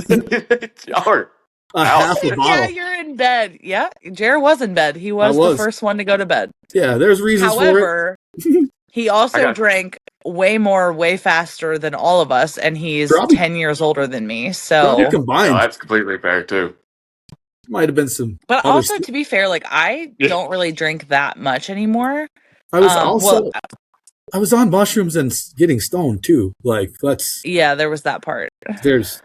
Y'all are A out. half a Yeah, bottle. you're in bed. Yeah, Jared was in bed. He I was the was. first one to go to bed. Yeah, there's reasons for it. However, he I also got drank way more, way faster than all of us, and he's Probably 10 years older than me. probably yeah. So, No, combined. that's completely fair too. Might have been some but other also stuff. to be fair, like I Yeah. don't really drink that much anymore. I was Well, also I was on mushrooms and getting stoned too. Like let's yeah, there was that part. there's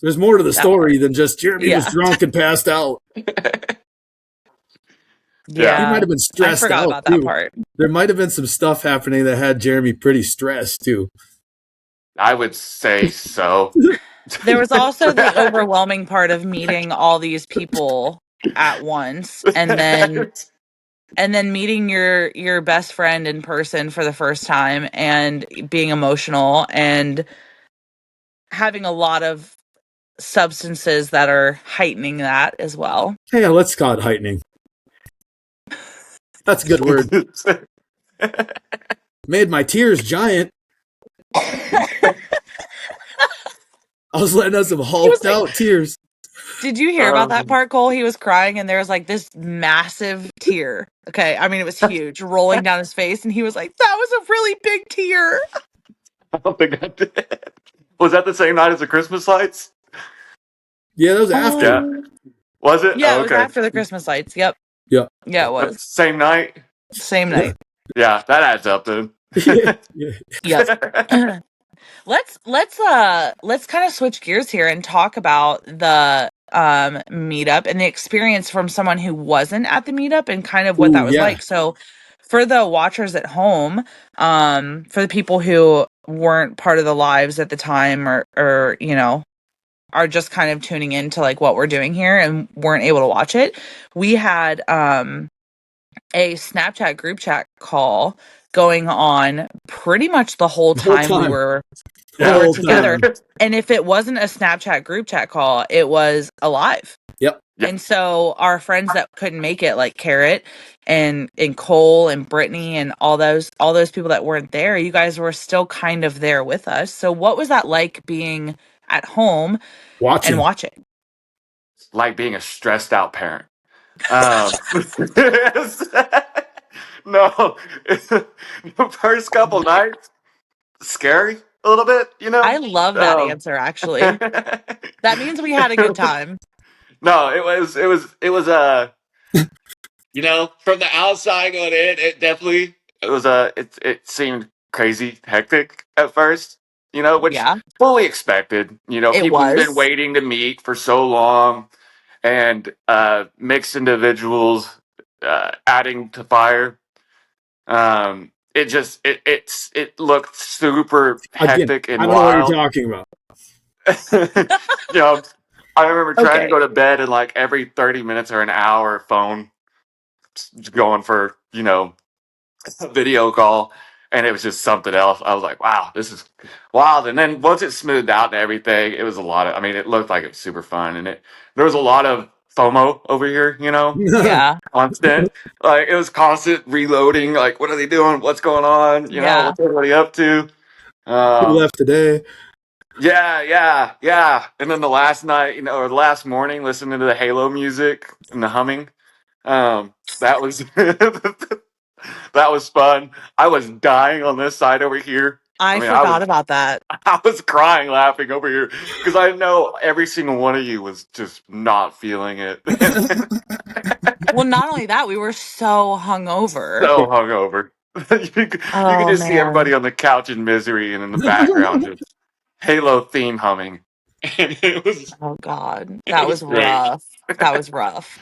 There's more to the That part. story than just Jeremy was Yeah. drunk and passed out. Yeah. He might Yeah. have been I stressed forgot out about that too. part. There might have been some stuff happening that had Jeremy pretty stressed too. I would say so. There was also the overwhelming part of meeting all these people at once, and then meeting your best friend in person for the first time and being emotional and having a lot of substances that are heightening that as well. Hey, let's call it heightening. That's a good word. Made my tears giant. I was letting out some He was hulked like, out tears. did you hear about that part, Cole? He was crying and there was like this massive tear. Okay. I mean, it was huge rolling down his face. And he was like, that was a really big tear. I don't think I did. Was that the same night as the Christmas lights? Yeah, that was after. Yeah. Was it? Yeah, Oh, it was okay. after the Christmas lights. Yep. Yeah. Yeah, it was. Same night. Same Yeah. night. Yeah, that adds up then. Yeah. Yeah. Yep. Let's kind of switch gears here and talk about the meetup and the experience from someone who wasn't at the meetup and kind of what Ooh, that was yeah. like. So for the watchers at home, for the people who weren't part of the lives at the time or you know, are just kind of tuning into like what we're doing here and weren't able to watch it, we had a Snapchat group chat call going on pretty much the whole The whole time we time. were The we Yeah. were whole together. time. And if it wasn't a Snapchat group chat call, it was a live. Yep. Yeah. And so our friends that couldn't make it, like Carrot and Cole and Brittany and all those people that weren't there, you guys were still kind of there with us. So what was that like being at home and Watching. watching? Like being a stressed out parent. No, the first couple nights, scary a little bit, you I know. love that answer actually. That means we had a good time. No, it was you know, from the outside going in, it definitely it was it seemed crazy hectic at first, you know, which Yeah, fully expected. You know, it people have been was. waiting to meet for so long, and mixed individuals adding to fire. It just it looked super Again, hectic and I don't know what you're wild. talking about. You know, I remember trying to Okay. go to bed and like every 30 minutes or an hour, phone going for, you know, a video call, and it was just something else. I was like, wow, this is wild. And then once it smoothed out and everything, it was a lot of, I mean, it looked like it was super fun. And there was a lot of FOMO over here, you know, Yeah. constant. Like it was constant reloading. Like, what are they doing? What's going on? You know, Yeah. what's everybody up to? Who Um, left today? yeah, yeah, yeah. And then the last night, you know, or the last morning, listening to the Halo music and the humming. That was that was fun. I was dying on this side over here. I I mean, forgot about that. I was crying laughing over here because I know every single one of you was just not feeling it. Well, not only that, we were so hungover. So hungover. You could Oh just see everybody man. on the couch in misery and in the background just Halo theme humming. And Oh God. it That was was great. rough. That was rough.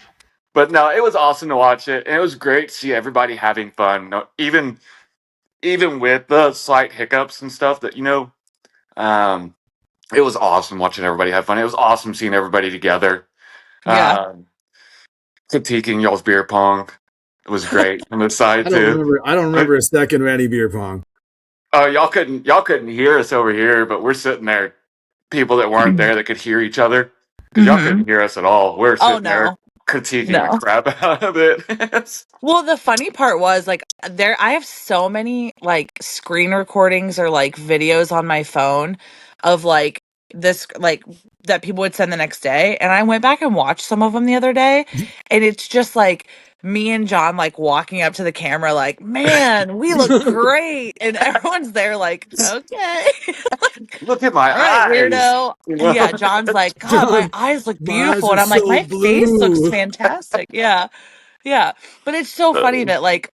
But no, it was awesome to watch it, and it was great to see everybody having fun. No, even with the slight hiccups and stuff that, you know, um, it was awesome watching everybody have fun. It was awesome seeing everybody together. Yeah. Um, Critiquing y'all's beer pong. It was great on the I side don't too. remember. I don't remember a second of any beer pong. Oh, y'all couldn't hear us over here, but we're sitting there. People that weren't there that could hear each other because y'all Mm-hmm. couldn't hear us at all. We're Oh sitting there no. critiquing the No. crap out of it. Well, the funny part was like I have so many like screen recordings or like videos on my phone of like this like that people would send the next day, and I went back and watched some of them the other day, and it's just like me and John like walking up to the camera like, "Man, we look great." And everyone's there like, "Okay." Look at my All right, eyes. weirdo. You And yeah, know? John's like, God, my John, eyes look my eyes beautiful. are And I'm like, so my face looks blue. fantastic. Yeah. Yeah. But it's so funny that like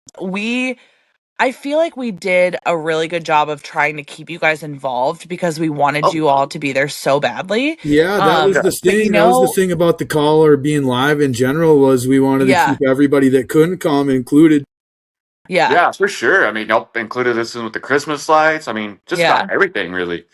I feel like we did a really good job of trying to keep you guys involved because we wanted Oh, you all to be there so badly. Yeah, that was yeah. the But you thing. That was the know, thing about the call or being live in general was we wanted to yeah, keep everybody that couldn't come included. yeah, Yeah, for sure. I mean, y'all included this in with the Christmas lights. I mean, just yeah, about everything, really.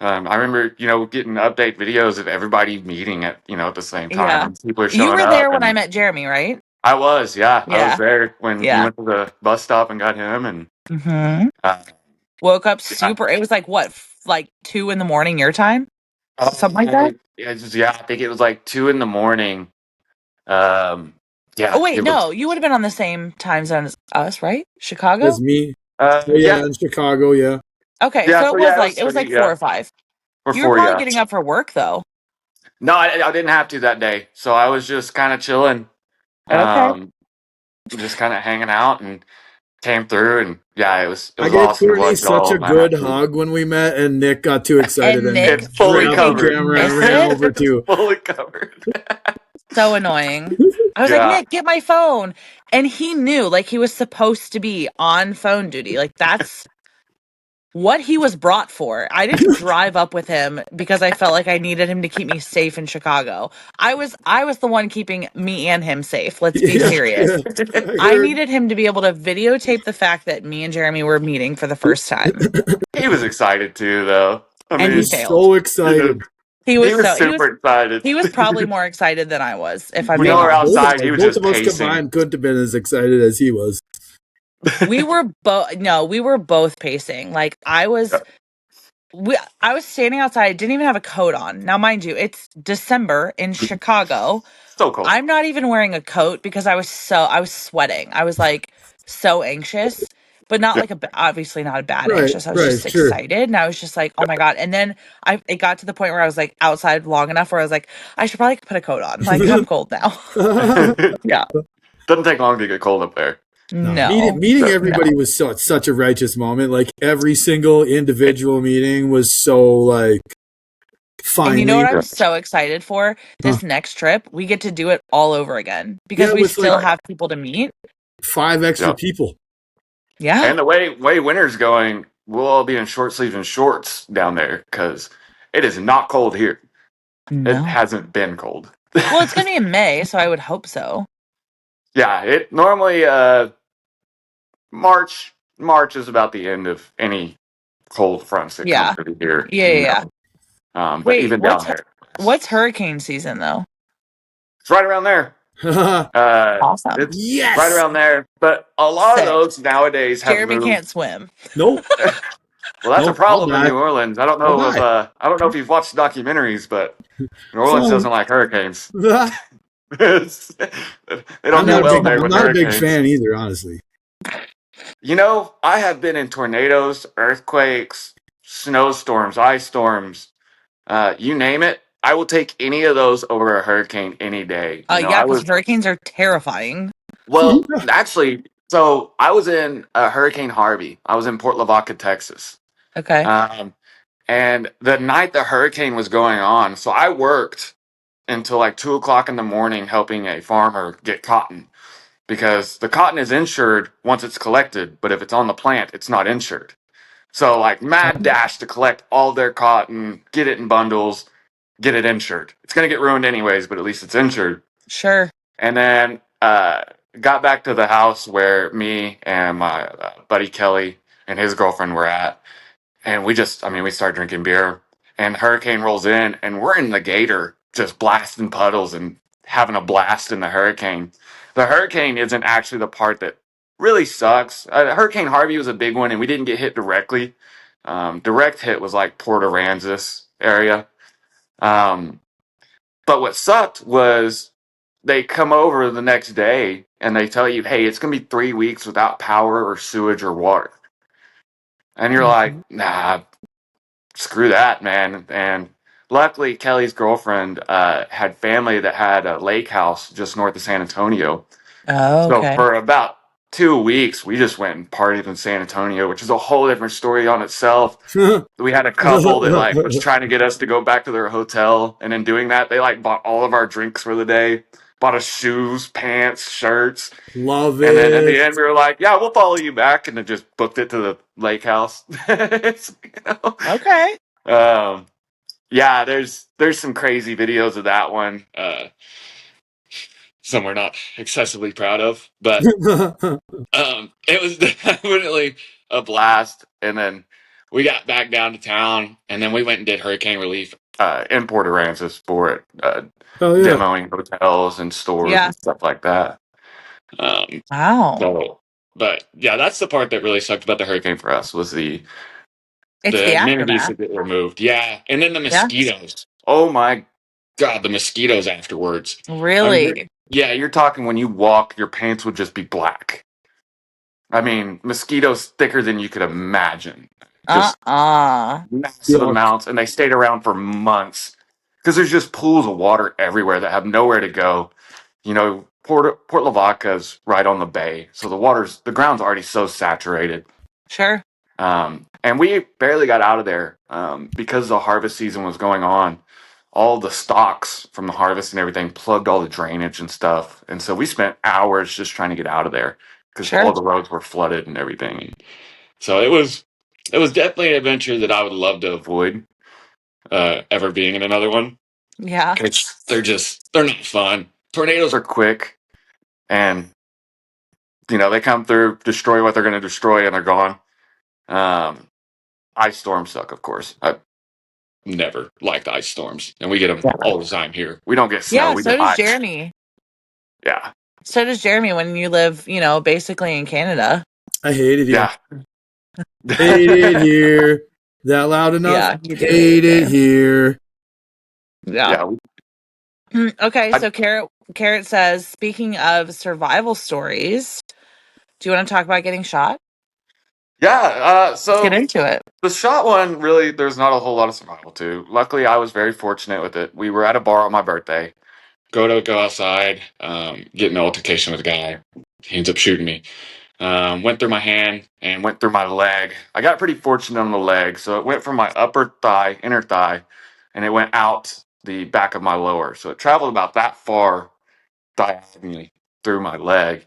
I remember, you know, getting update videos of everybody meeting at, you know, at the same time, yeah. and people are You showing were up. there when I And met Jeremy, right? I was Yeah, there when you yeah. went to the bus stop and got him. And Hmm. uh, Woke up yeah, super. It was like what, like 2 in the morning your time, something like that. I think it was like 2 in the morning. Um, Oh yeah, wait, it was. no, you would have been on the same time zone as us, right? As Chicago? me. Oh yeah, Yeah, in Chicago, yeah. Okay, yeah. so So it was yeah, it like was three. four Yeah, or five. or You were four. probably Yeah. getting up for work though. No, I didn't have to that day, so I was just kind of chilling. Okay. Um, just kind of hanging out and came through, and yeah, it I was gave awesome to Courtney watch such y'all a and that good actually. hug when we met, and Nick got too excited And and Nick It's fully grabbed the freaking covered. camera and missed ran it. over It's to. fully covered. So annoying. I was like, Yeah. Nick, get my phone. And he knew, like, he was supposed to be on phone duty. Like, that's what he was brought for. I didn't drive up with him because I felt like I needed him to keep me safe in Chicago. I was the one keeping me and him safe. Let's be Yeah, serious. yeah. I I heard. needed him to be able to videotape the fact that me and Jeremy were meeting for the first time. He was excited too, though. I And He he mean, was failed. so you know, excited. He he was was so super excited. he was probably more excited than I was, if I'm We being know we're Yeah, honest. outside. He was both just of us pacing. combined couldn't have been as excited as he was. We were both no, we were both pacing. Like I was standing outside, I didn't even have a coat on. Now mind you, it's December in Chicago. So cold. I'm not even wearing a coat because I was sweating. I was like so anxious, but not Yeah. like obviously not a bad Right, anxious. I was right, just sure. excited and I was just like, "Oh my God." And then it got to the point where I was like outside long enough where I was like, I should probably put a coat on. Like I'm cold now. Yeah. Doesn't take long to get cold up there. No, meeting So, No. everybody was such a righteous moment. Like every single individual meeting was so like And you know what finally. I'm yeah. so excited for? Huh. This next trip, we get to do it all over again because Yeah, we with like still have people to meet. 5 extra Yeah. people. Yeah. And the way winter's going, we'll all be in short sleeves and shorts down there because it is not cold here. It No. hasn't been cold. Well, it's going to be in May, so I would hope so. Yeah, it normally March is about the end of any cold fronts that come Yeah. through here, Yeah, yeah, you yeah. know. But Wait, even down there, what's hurricane season though? it's right around there. Awesome. It's right Yes. around there. But a lot of Sick. those nowadays have Jeremy moved. can't swim. Nope. Well, that's a Nope. I'll problem in die. New Orleans. I'll die. I don't know if you've watched documentaries, but New Orleans Some. doesn't like hurricanes. I'm They don't do No, not a it's well big. there not. I'm with not a big hurricanes. fan either, honestly. You know, I have been in tornadoes, earthquakes, snowstorms, ice storms, you name it. I will take any of those over a hurricane any day. You know, Yeah, I because was, hurricanes are terrifying. well, actually, so I was in Hurricane Harvey. I was in Port Lavaca, Texas. Okay. Um, and the night the hurricane was going on, so I worked until like 2 o'clock in the morning helping a farmer get cotton because the cotton is insured once it's collected, but if it's on the plant, it's not insured. So like mad dash to collect all their cotton, get it in bundles, get it insured. It's gonna get ruined anyways, but at least it's insured. Sure. And then got back to the house where me and my buddy Kelly and his girlfriend were at, and we start drinking beer, and hurricane rolls in, and we're in the gator just blasting puddles and having a blast in the hurricane. The hurricane isn't actually the part that really sucks. Hurricane Harvey was a big one, and we didn't get hit directly. Direct hit was like Port Aransas area. Um, but what sucked was they come over the next day and they tell you, hey, it's going to be 3 weeks without power or sewage or water. And you're like, Mhm. nah, screw that, man. And luckily, Kelly's girlfriend had family that had a lake house just north of San Antonio. Oh, So okay. for about 2 weeks, we just went and partied in San Antonio, which is a whole different story on itself. We had a couple that like was trying to get us to go back to their hotel, and in doing that, they like bought all of our drinks for the day, bought us shoes, pants, shirts, Love and then at it. the end, we were like, "Yeah, we'll follow you back," and then just booked it to the lake house. Okay. Um, yeah, there's some crazy videos of that one. Some we're not excessively proud of, but it was definitely a blast. And then we got back down to town, and then we went and did hurricane relief in Port Aransas for it, Oh yeah. demoing hotels and stores Yeah. and stuff like that. Um, Wow. so, but yeah, that's the part that really sucked about the hurricane for us was It's the the amenities aftermath. that get removed. Yeah, and then the Yeah. mosquitoes. Oh my god, the mosquitoes afterwards. I mean, Really. yeah, you're talking when you walk, your pants would just be black. I mean, mosquitoes thicker than you could imagine. Just Uh-uh. massive Yuck. amounts, and they stayed around for months because there's just pools of water everywhere that have nowhere to go. You know, Port Lavaca's right on the bay, so the ground's already so saturated. Sure. And we barely got out of there because the harvest season was going on. all the stalks from the harvest and everything plugged all the drainage and stuff. And so we spent hours just trying to get out of there because Sure. all the roads were flooded and everything. So it was definitely an adventure that I would love to avoid ever being in another one. Yeah. Because they're not fun. Tornadoes are quick, and they come through, destroy what they're going to destroy, and they're gone. Ice storms suck, of course. I never liked ice storms, and we get them all the time here. We don't get snow, Yeah, we so get does ice. Jeremy. Yeah, So does Jeremy when you live, basically in Canada. I hate it here. yeah. Hate it here. That loud enough? Yeah, you do Hate it there. here. Yeah. Yeah, Okay, I, so Carrot says, speaking of survival stories, do you want to talk about getting shot? yeah. Let's get So into it. the shot one, really, there's not a whole lot of survival to. Luckily, I was very fortunate with it. We were at a bar on my birthday. Go outside, get in an altercation with a guy. He ends up shooting me. Went through my hand and went through my leg. I got pretty fortunate on the leg, so it went from my upper thigh, inner thigh, and it went out the back of my lower. So it traveled about that far diagonally through my leg.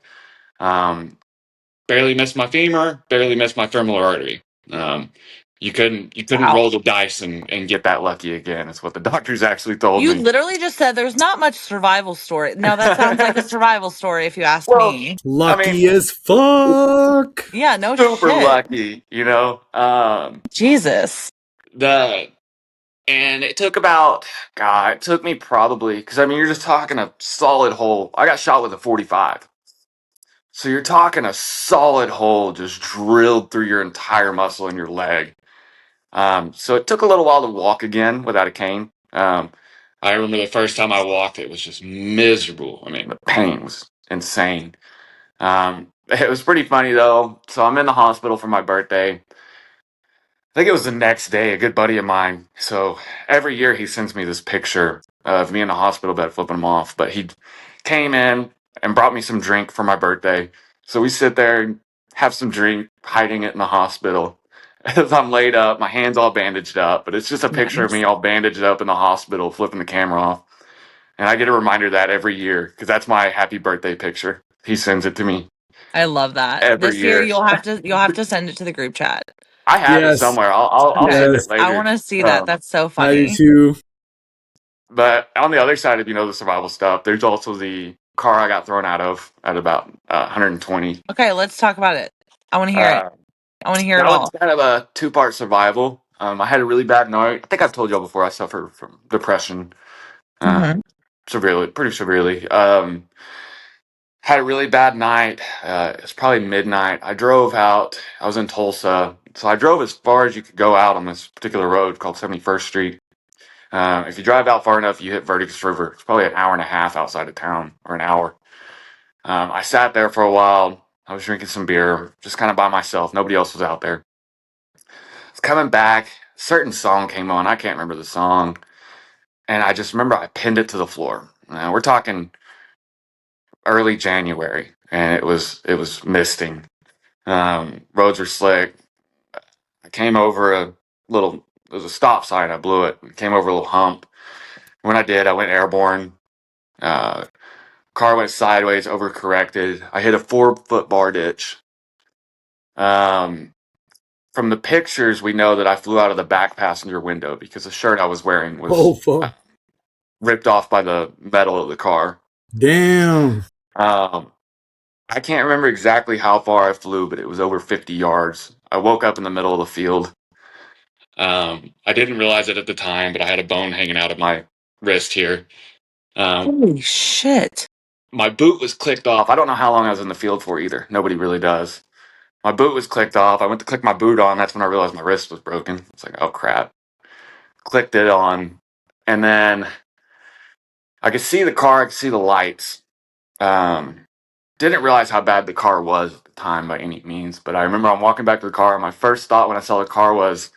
Barely missed my femur, barely missed my femoral artery. Um, you couldn't Wow. roll the dice and get that lucky again. Is what the doctors actually told You me. literally just said there's not much survival story. Now that sounds like a survival story if you asked Well, me. I mean, Lucky as fuck. Yeah, no super shit. lucky. Jesus. The And it took about, God, it took me probably, because I mean, you're just talking a solid hole. I got shot with a 45. So you're talking a solid hole just drilled through your entire muscle in your leg. So it took a little while to walk again without a cane. I remember the first time I walked, it was just miserable. I mean, the pain was insane. It was pretty funny though. So I'm in the hospital for my birthday. I think it was the next day, a good buddy of mine. So every year he sends me this picture of me in the hospital bed flipping him off. But he came in and brought me some drink for my birthday. So we sit there and have some drink, hiding it in the hospital. As I'm laid up, my hand's all bandaged up, but it's just a picture of Nice. me all bandaged up in the hospital, flipping the camera off. And I get a reminder of that every year because that's my happy birthday picture. He sends it to me I love that. every This year year. you'll have to send it to the group chat. I have it Yes. somewhere. I'll Okay. send Yes. it I want later. to see that. That's so I do funny. too. But on the other side of the survival stuff, there's also the car I got thrown out of at about 120. Okay, let's talk about it. I want to hear it. Uh, I want to hear it that one's all. kind of a two-part survival. I had a really bad night. I think I've told y'all before. I suffer from depression, Hmm. severely, pretty severely. Had a really bad night. It's probably midnight. I drove out. I was in Tulsa, so I drove as far as you could go out on this particular road called 71st Street. If you drive out far enough, you hit Verdigris River. It's probably an hour and a half outside of town, or an hour. I sat there for a while. I was drinking some beer, just kind of by myself. Nobody else was out there. I was coming back. A certain song came on. I can't remember the song. And I just remember I pinned it to the floor. We're talking early January, and it was misting. Roads were slick. I came over a little. There was a stop sign. I blew it. Came over a little hump. When I did, I went airborne. Uh, Car went sideways, overcorrected. I hit a 4-foot bar ditch. Um, from the pictures, we know that I flew out of the back passenger window because the shirt I was wearing Oh was fuck. ripped off by the metal of the car. Damn. Um, I can't remember exactly how far I flew, but it was over 50 yards. I woke up in the middle of the field. I didn't realize it at the time, but I had a bone hanging out of my wrist here. Holy shit. My boot was clicked off. I don't know how long I was in the field for either. Nobody really does. My boot was clicked off. I went to click my boot on. That's when I realized my wrist was broken. It's like, oh crap. Clicked it on. And then I could see the car. I could see the lights. Um, didn't realize how bad the car was at the time by any means. But I remember I'm walking back to the car. And my first thought when I saw the car was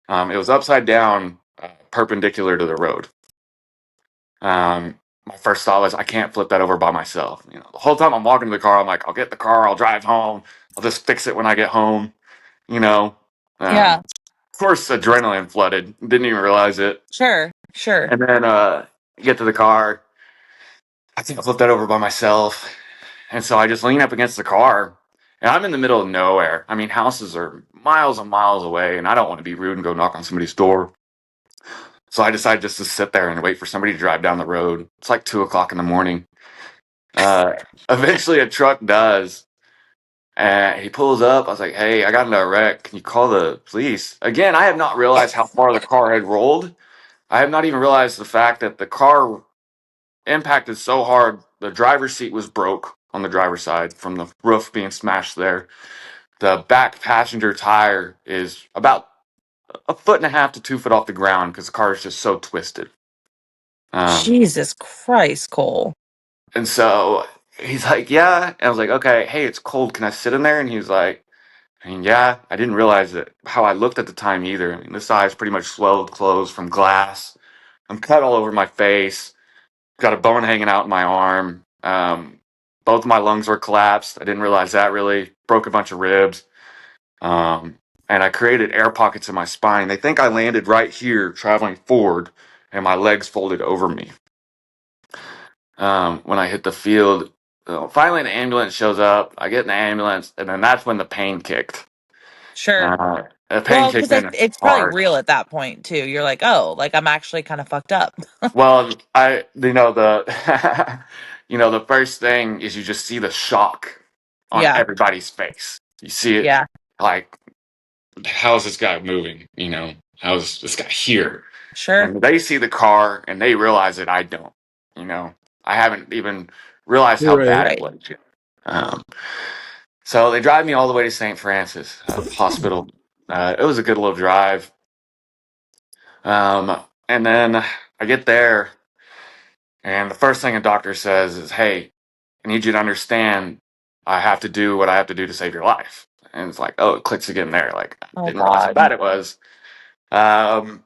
it was upside down, perpendicular to the road. My first thought was, I can't flip that over by myself. The whole time I'm walking to the car, I'm like, I'll get the car. I'll drive home. I'll just fix it when I get home. You know, Yeah, of course, adrenaline flooded. Didn't even realize it. sure. Sure. And then get to the car. I think I flipped that over by myself. And so I just lean up against the car. And I'm in the middle of nowhere. I mean, houses are miles and miles away, and I don't want to be rude and go knock on somebody's door. So I decided just to sit there and wait for somebody to drive down the road. It's like 2 o'clock in the morning. Uh, Eventually, a truck does. And he pulls up. I was like, hey, I got into a wreck. Can you call the police? Again, I have not realized how far the car had rolled. I have not even realized the fact that the car impacted so hard. The driver's seat was broke on the driver's side from the roof being smashed there. The back passenger tire is about a foot and a half to 2 foot off the ground because the car is just so twisted. Um, Jesus Christ, Cole. and so he's like, yeah. And I was like, okay, hey, it's cold. Can I sit in there? And he was like, I mean, yeah, I didn't realize it how I looked at the time either. I mean, this eye's pretty much swelled closed from glass. I'm cut all over my face. Got a bone hanging out in my arm. Both of my lungs were collapsed. I didn't realize that really. Broke a bunch of ribs. Um, and I created air pockets in my spine. They think I landed right here, traveling forward, and my legs folded over me. When I hit the field, finally an ambulance shows up. I get in the ambulance, and then that's when the pain kicked. Sure. The pain Well, because kicked in it's probably hard. real at that point too. You're like, oh, like I'm actually kind of fucked up. Well, the the first thing is you just see the shock on Yeah. everybody's face. You see it Yeah. like, how's this guy moving? How's this guy here? Sure. And they see the car and they realize that I don't. I haven't even realized how bad Right. it Right. was yet. Um, so they drive me all the way to St. Francis Hospital. It was a good little drive. And then I get there, and the first thing a doctor says is, hey, I need you to understand I have to do what I have to do to save your life. And it's like, oh, it clicks again there. Like, I Oh didn't realize how God. bad it was. Um,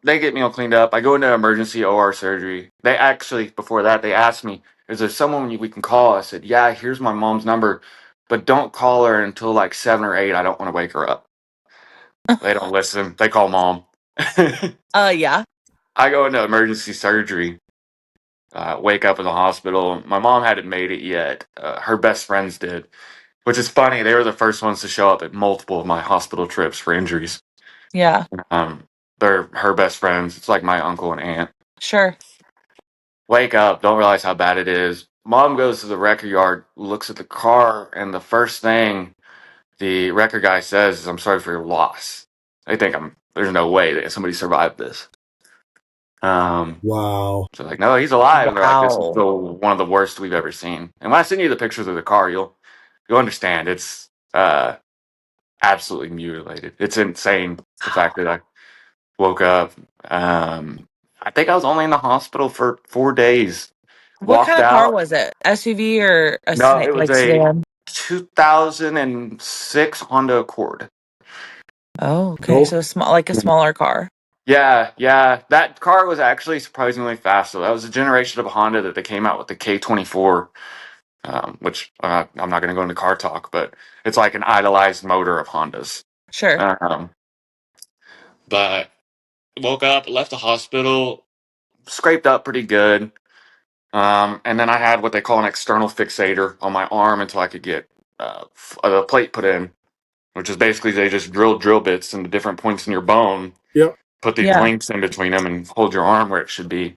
they get me all cleaned up. I go into emergency OR surgery. They actually, before that, they asked me, is there someone we can call? I said, yeah, here's my mom's number, but don't call her until like 7 or 8. I don't want to wake her up. They don't listen. They call mom. Yeah. I go into emergency surgery. Wake up in the hospital. My mom hadn't made it yet. Her best friends did, which is funny. They were the first ones to show up at multiple of my hospital trips for injuries. Yeah. Um, they're her best friends. It's like my uncle and aunt. Sure. Wake up, don't realize how bad it is. Mom goes to the record yard, looks at the car, and the first thing the record guy says is, I'm sorry for your loss. They think there's no way that somebody survived this. Wow. So like, no, he's alive. And they're like, this is Wow. still one of the worst we've ever seen. And when I send you the pictures of the car, you'll understand. It's absolutely mutilated. It's insane the fact that I woke up. I think I was only in the hospital for 4 days. What Walked kind of car out. was it? SUV or a No, it was like a sedan? 2006 Honda Accord. Oh, okay. Oh, So small, like a smaller car. Yeah, yeah. That car was actually surprisingly fast. So that was a generation of Honda that they came out with the K24, which I'm not going to go into car talk, but it's like an idolized motor of Hondas. Sure. Um, but woke up, left the hospital, scraped up pretty good. And then I had what they call an external fixator on my arm until I could get a plate put in, which is basically they just drill bits into different points in your bone, yep. put these Yeah. links in between them, and hold your arm where it should be.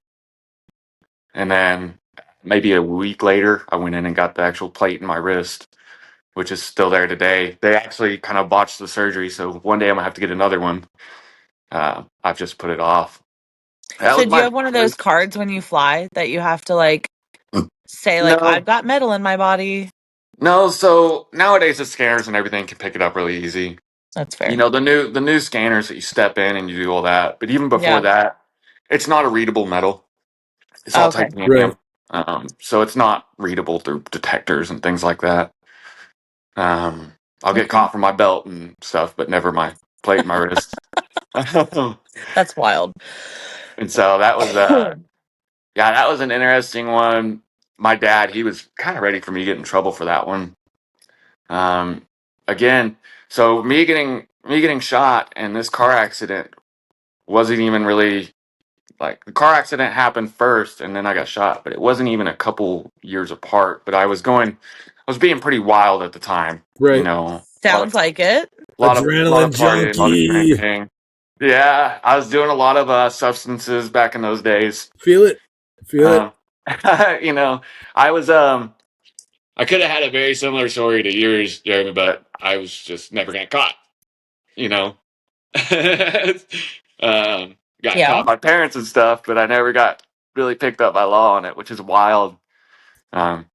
And then maybe a week later, I went in and got the actual plate in my wrist, which is still there today. They actually kind of botched the surgery, so one day I'm gonna have to get another one. I've just put it off. That So was do you my have one of those first. cards when you fly that you have to like say like I've No, got metal in my body? no. So nowadays the scanners and everything can pick it up really easy. That's fair. The new scanners that you step in and you do all that. But even before Yeah. that, it's not a readable metal. It's all Okay. Right. titanium. So it's not readable through detectors and things like that. I'll get Okay. caught from my belt and stuff, but never my plate in my wrist. And That's wild. so that was yeah, that was an interesting one. My dad, he was kind of ready for me to get in trouble for that one. Um, Again, so me getting shot and this car accident wasn't even really like the car accident happened first, and then I got shot. But it wasn't even a couple years apart. But I was being pretty wild at the time. You Right. know, Sounds like it. a lot Adrenaline of partying, a lot of junkie. drinking. Yeah, I was doing a lot of substances back in those days. Feel it. Feel it. Um, you know, I was I could have had a very similar story to yours, Jeremy, but I was just never got caught. You know, got Yeah. caught by parents and stuff, but I never got really picked up by law on it, which is wild. Um,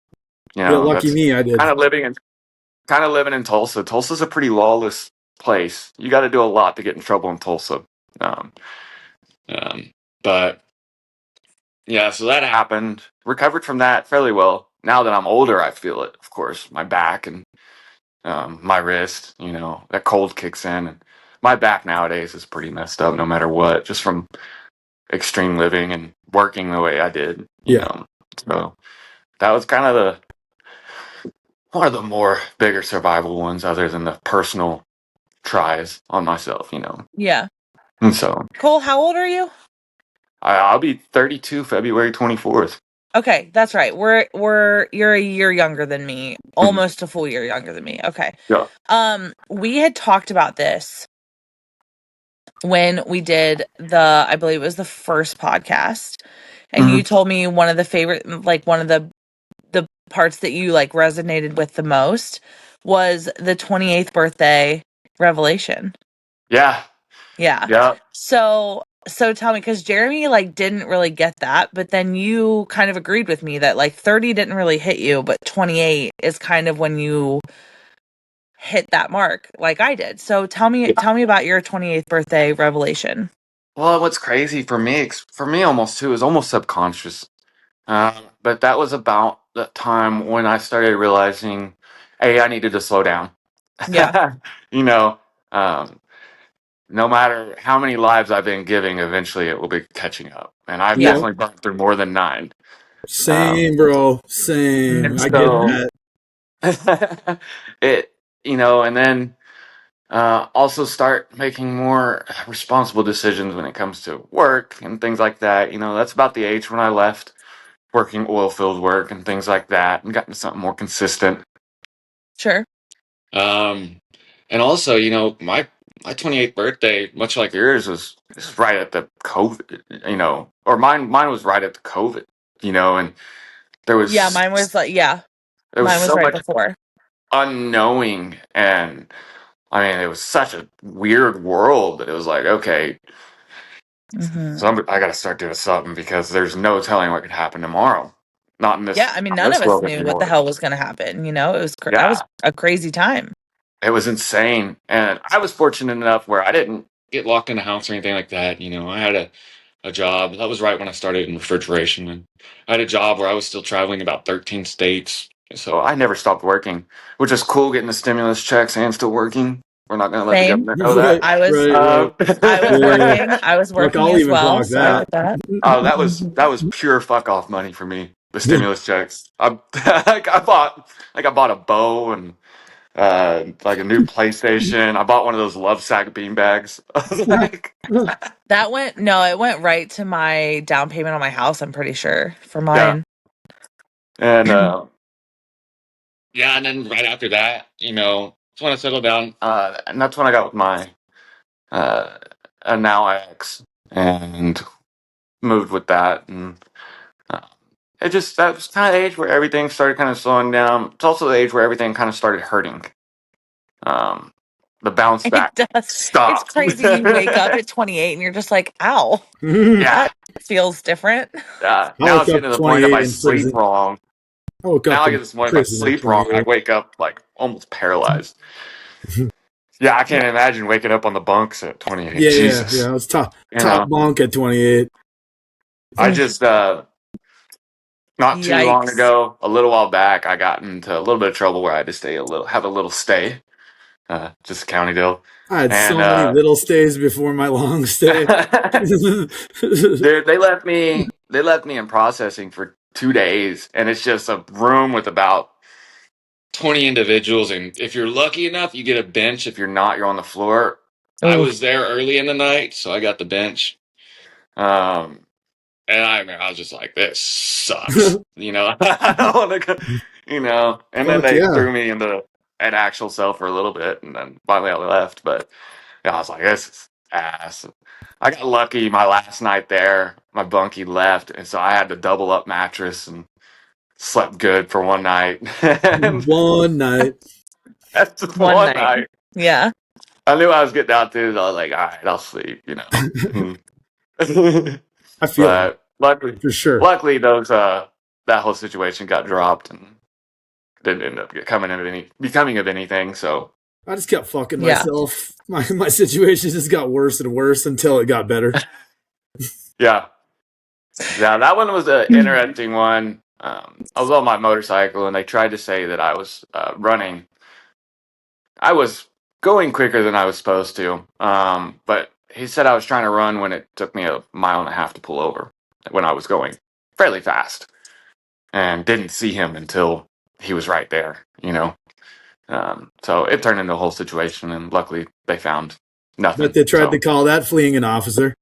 Yeah, lucky that's me, I did. kind of living in Tulsa. Tulsa's a pretty lawless place. You got to do a lot to get in trouble in Tulsa. Um, um, but yeah, so that happened. Recovered from that fairly well. Now that I'm older, I feel it. Of course, my back and my wrist. That cold kicks in, and my back nowadays is pretty messed up, no matter what, just from extreme living and working the way I did. Yeah. So that was kind of the one of the more bigger survival ones, other than the personal tries on myself. Yeah. And so Cole, how old are you? I'll be 32 February 24th. Okay, that's right. You're a year younger than me, almost a full year younger than me. Okay. Yeah. We had talked about this when we did I believe it was the first podcast, and Mhm. you told me one of the one of the parts that you like resonated with the most was the 28th birthday revelation. Yeah. Yeah. Yeah. So tell me, because Jeremy like didn't really get that, but then you kind of agreed with me that like 30 didn't really hit you, but 28 is kind of when you hit that mark like I did. So tell me about your 28th birthday revelation. Well, what's crazy for me almost too, is almost subconscious. But that was about the time when I started realizing, hey, I needed to slow down. Yeah. you know, um, no matter how many lives I've been giving, eventually it will be catching up. And I've Yeah. Yep. definitely burned through more than 9. Um, Same, bro. Same. and I get so that. it, and then also start making more responsible decisions when it comes to work and things like that. That's about the age when I left working oil field work and things like that, and got into something more consistent. Sure. Um, and also, my 28th birthday, much like yours, was right at the COVID. Or mine was right at the COVID. And there Yeah, was there was mine was so right much before. unknowing, and I mean, it was such a weird world that it was like, okay, Hmm. so I got to start doing something, because there's no telling what could happen tomorrow. Not in Yeah, this I mean, not in none of this us world knew what the anymore. hell was going to happen. That was Yeah, a crazy time. it was insane, and I was fortunate enough where I didn't get locked in a house or anything like that. I had a job that was right when I started in refrigeration, and I had a job where I was still traveling about 13 states. So I never stopped working, which is cool, getting the stimulus checks and still working. We're not going to let the Same. government know that. Right, I was right, right. Um, I was Yeah. working. I was Fuck, working I'll as even well, clock so I that. get that. oh, that was pure fuck off money for me. The stimulus checks. I bought a bow and like a new PlayStation. I bought one of those Love Sack beanbags. I was like, It went right to my down payment on my house, I'm pretty sure, for yeah, mine. and yeah, and then right after that, that's when I settled down, and that's when I got with my uh, now ex, and moved with that, and uh, that was kind of the age where everything started kind of slowing down. It's also the age where everything kind of started hurting. Um, the bounce It back does. It's stopped. crazy. You wake up at 28 and you're just like, ow, Yeah, that feels different. I now woke it's up getting to the point if 28 I in sleep prison. wrong. I woke Now up I get in to this point if I prison at sleep wrong, I 28. wake up like almost paralyzed. Yeah, I can't imagine waking up on the bunks at 28. Yeah. Jesus. I was You top know, bunk at 28. I Ugh, just not too long yikes. ago, a little while back, I got into a little bit of trouble where I had to have a little stay, just a county deal, I had and so many little stays before my long stay. dude, they left me in processing for 2 days, and it's just a room with about 20 individuals, and if you're lucky enough, you get a bench. If you're not, you're on the floor. I Ooh. was there early in the night, so I got the bench. Um, and I remember I was just like, this sucks. You know, I don't want to go, you know. And then Fuck they yeah. threw me into an actual cell for a little bit, and then finally I left. But yeah, I was like, this is ass. I got lucky my last night there. My bunkie left, and so I had the double up mattress and slept good for one night. And One night. that's just One one night. night. Yeah. I knew I was getting out to. So I was like, all right, I'll sleep. You know. I feel that But luckily, for sure. luckily those that whole situation got dropped and didn't end up becoming of anything. So I just kept fucking Yeah. myself. My situation just got worse and worse until it got better. yeah, yeah, that one was an interesting one. I was on my motorcycle and they tried to say that I was running. I was going quicker than I was supposed to, but he said I was trying to run when it took me a mile and a half to pull over when I was going fairly fast, and didn't see him until he was right there. You know. So it turned into a whole situation, and luckily they found But nothing. they tried to So call that fleeing an officer.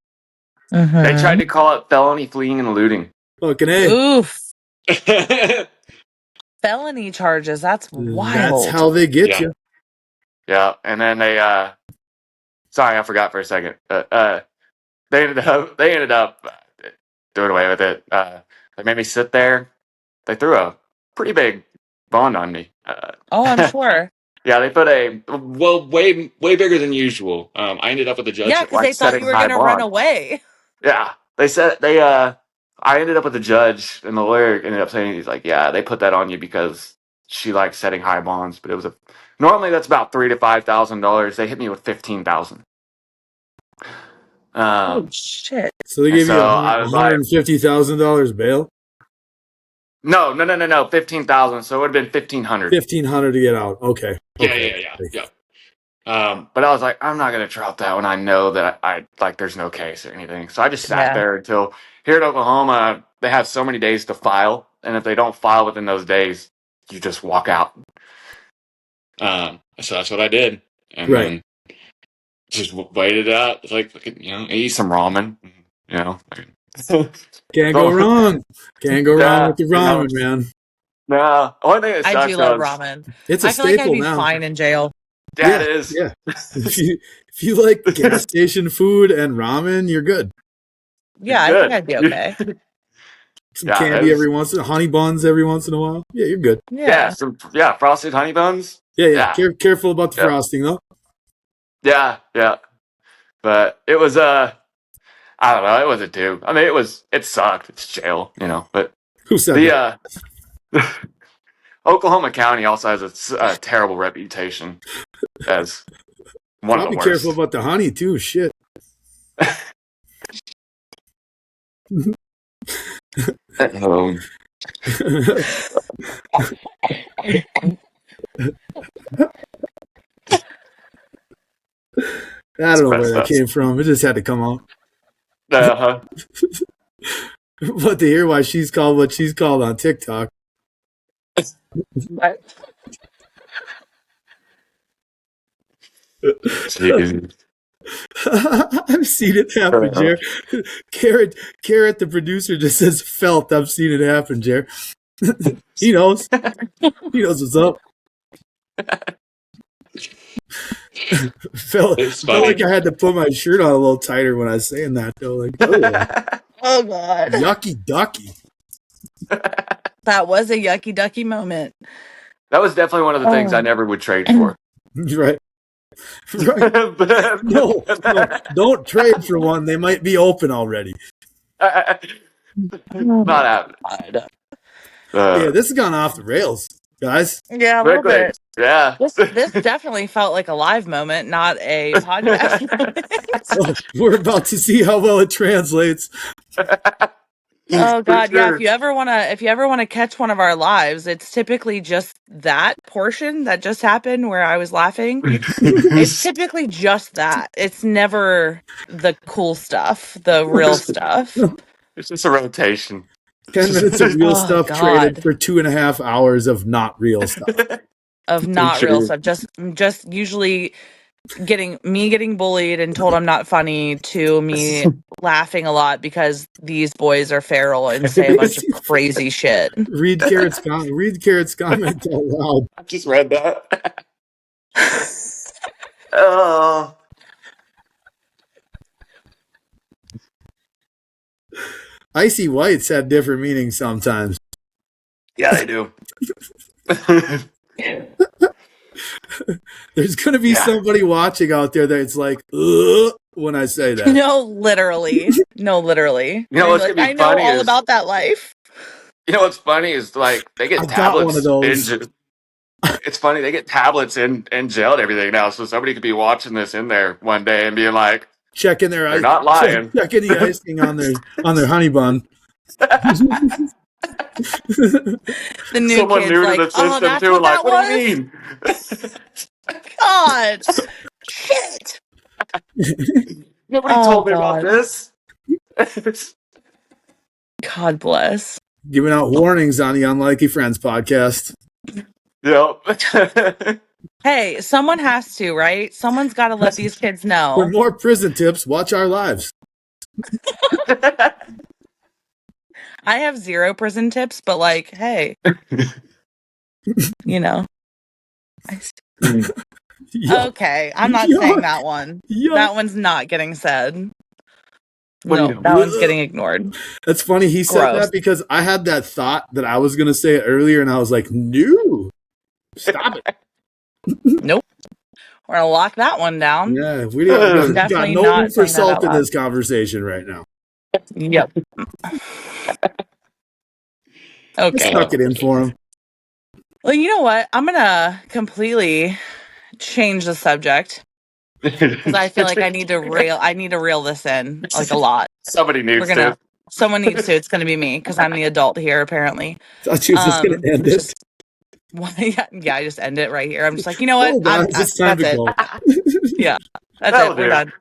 they tried Mm-hmm. to call it felony fleeing and looting. Fucking A. Oof. yeah, Felony charges. That's That's wild. how they get you. yeah, and then they sorry, I forgot for a second. They ended up doing away with it. They made me sit there. They threw a pretty big bond on me. Oh, I'm sure. Yeah, they put way bigger than usual. I ended up with a judge Yeah, that because liked they thought you setting were high gonna run bond. away. Yeah, they said they. I ended up with a judge, and the lawyer ended up saying he's like, yeah, they put that on you because she likes setting high bonds, but it was a normally that's about $3,000 to $5,000. They hit me with 15,000. Oh Um, shit. So they and gave so you I was like, $150,000 bail. no, 15,000. So it would have been 1,500. 1,500 to get out. Okay. Okay. Yeah. But I was like, I'm not gonna drop that when I know that I like there's no case or anything. So I just sat Yeah. there until here in Oklahoma they have so many days to file, and if they don't file within those days, you just walk out. So that's what I did, and Right. then just waited it out. It's like eat some ramen, you know. Can't go So wrong. Can't go wrong yeah, with the ramen, man. no. One thing that I do sucks love was ramen. It's a I feel like I'd staple be now. fine in jail. yeah, it Yeah. is. Yeah. If you like gas station food and ramen, you're good. Yeah, I think Good. I'd be okay. Some Yeah, it candy was. every once in a honey buns every once in a while. Yeah, you're good. Yeah, Yeah. frosted honey buns. Yeah, yeah. Yeah, Careful about the yeah, frosting though. yeah. But it was I don't know, it wasn't too. I mean, it sucked. It's jail, you know. But Who said the that? Oklahoma County also has a terrible reputation as one of the Probably careful worst. about the honey too. Shit. Um, I it's don't know where messed that up. came from. It just had to come out. Uh-huh. But to hear why she's called what she's called on TikTok. Jeez. I've seen it happen, Jer. Carrot, the producer, just says felt. I've seen it happen, Jer. He knows. He knows what's up. felt It's felt like funny. I had to put my shirt on a little tighter when I was saying that though. Like, oh, Oh god. yucky ducky. That was a yucky ducky moment. That was definitely one of the things I Oh. never would trade for. Right. Right. No. Don't trade for one. They might be open already. Not happening. God. Yeah, this has gone off the rails, guys. Yeah, a little Quickly. bit. Yeah. This definitely felt like a live moment, not a podcast moment. Well, we're about to see how well it translates. Oh For god, yeah, sure. if you ever want to catch one of our lives, it's typically just that portion that just happened where I was laughing. It's typically just that. It's never the cool stuff, the real stuff. It's just a rotation. 10 minutes of real Oh stuff traded god. for 2.5 hours of not real stuff. Of For not real sure. stuff. Just usually getting bullied and told I'm not funny to me laughing a lot because these boys are feral and say a bunch of crazy shit. Read Carrot's comment out loud. I just read that. Oh, Icy whites have different meanings sometimes. yeah, they do. There's going to be Yeah. somebody watching out there that's like, ugh, when I say that. No, literally. No, literally. You know They're what's like, gonna be I know funny all is about that life. you know what's funny is like they get I've got one of tablets in. those. It's funny they get tablets in jail and everything now, so somebody could be watching this in there one day and being like, Checking "They're not lying." checking the icing on their honey bun. The new Someone kid's new to like, the oh, system that's too, what like, that "What do you was? mean?" God. Shit. Nobody Oh, told me about God. this. God bless. Giving out warnings on the Unlikely Friends podcast. Yep. Hey, someone has to, right? Someone's got to let these kids For know. more prison tips, watch our lives. I have 0 prison tips, but like, hey, you know. Yup. Okay, I'm not saying Yuck. that one. Yuck. That one's not getting said. What are you No, doing? that one's getting ignored. That's funny. He said Gross. that because I had that thought that I was going to say it earlier, and I was like, no, stop it. Nope. We're gonna lock that one down. Yeah, we got Definitely no room not for saying that out salt in loud. this conversation right now. Yep. I Okay. stuck it in for him. Well, you know what? I'm gonna completely change the subject because I feel like I need to reel this in like a lot. Somebody We're needs to. gonna someone needs to. It's gonna be me because I'm the adult here apparently. Thought you was just going to end Which it. is yeah, I just end it right here. I'm just like, you know what? Oh, guys, it's time That's to it. go. Yeah, that's That'll it. We're do.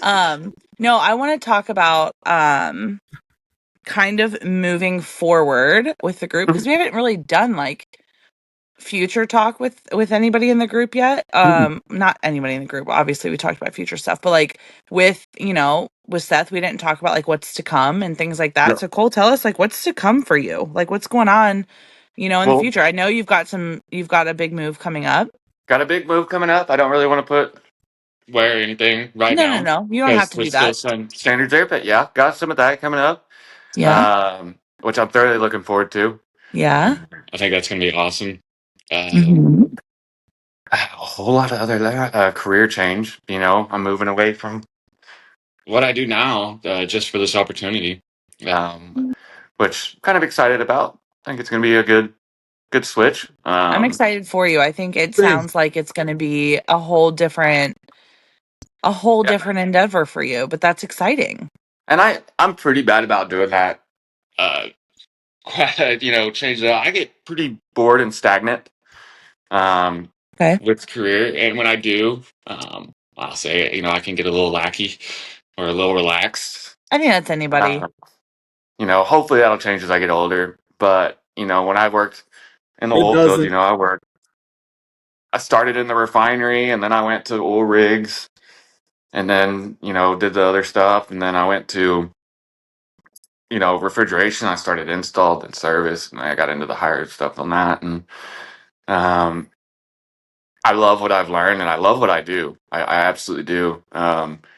done. No, I want to talk about kind of moving forward with the group because we haven't really done like future talk with anybody in the group yet. Not anybody in the group. Obviously, we talked about future stuff, but like with with Seth, we didn't talk about like what's to come and things like that. No. So Cole, tell us like what's to come for you. Like what's going on, in the Well, future. I know you've got a big move coming up. got a big move coming up. I don't really want to wear anything right No, no, now no. You don't have because to do there's still that. some standards there. But yeah, got some of that coming up, Yeah. which I'm thoroughly looking forward to. Yeah. I think that's going to be awesome. Hmm. A whole lot of other career change. I'm moving away from what I do now just for this opportunity, which I'm kind of excited about. I think it's going to be a good switch. I'm excited for you. I think it sounds like it's going to be Yeah. different endeavor for you, but that's exciting. And I'm pretty bad about doing that. Uh, change it up. I get pretty bored and stagnant um, Okay. with career, and when I do, I'll say I can get a little lackey or a little relaxed. I think that's anybody. Uh, hopefully that'll change as I get older. But when I worked in the It oil field, doesn't. I started in the refinery, and then I went to oil rigs, and then did the other stuff, and then I went to refrigeration. I started installed and service, and I got into the higher stuff on that. And um, I love what I've learned, and I love what I do. I absolutely do,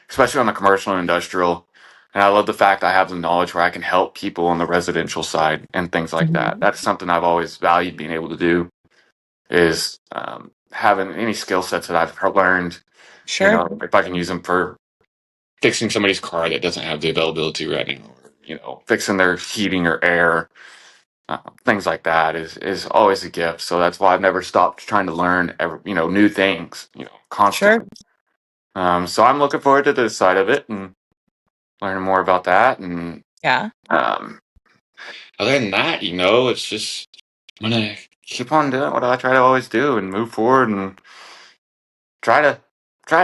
especially on the commercial and industrial. And I love the fact I have the knowledge where I can help people on the residential side and things like that. Mhm. That's something I've always valued being able to do is having any skill sets that I've learned. Sure. If I can use them for fixing somebody's car that doesn't have the availability right now, or fixing their heating or air, things like that is always a gift. So that's why I've never stopped trying to learn, new things, Sure. constantly. So I'm looking forward to this side of it and learning more about that. And Yeah. other than that, it's just I'm gonna keep on doing what I try to always do and move forward and try to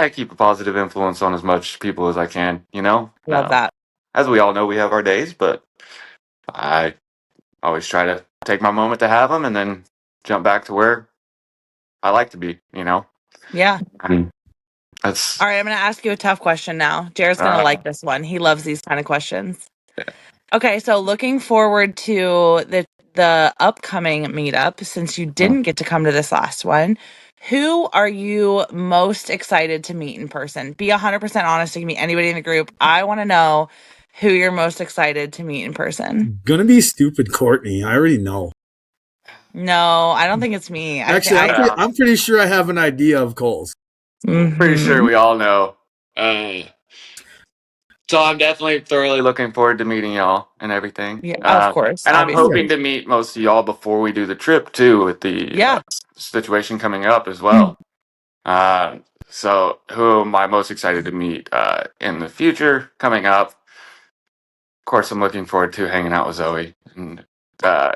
keep a positive influence on as much people as I can. Love that. As we all know, we have our days, but I always try to take my moment to have them and then jump back to where I like to be. Yeah. And That's All right, I'm going to ask you a tough question now. Jared's going to uh, like this one. He loves these kind of questions. Okay, so looking forward to the upcoming meetup since you didn't get to come to this last one. Who are you most excited to meet in person? Be 100% honest. You can meet anybody in the group. I want to know who you're most excited to meet in person. Gonna be stupid, Courtney. I already know. No, I don't think it's me. I think Actually, I. I'm pretty sure I have an idea of Cole's. pretty sure Mhm. we all know. So I'm definitely thoroughly looking forward to meeting y'all and everything. Yeah, of course, And I'm obviously. hoping to meet most of y'all before we do the trip too, with the Yeah. situation coming up as well. Uh, so who am I most excited to meet in the future coming up? Of course, I'm looking forward to hanging out with Zoe and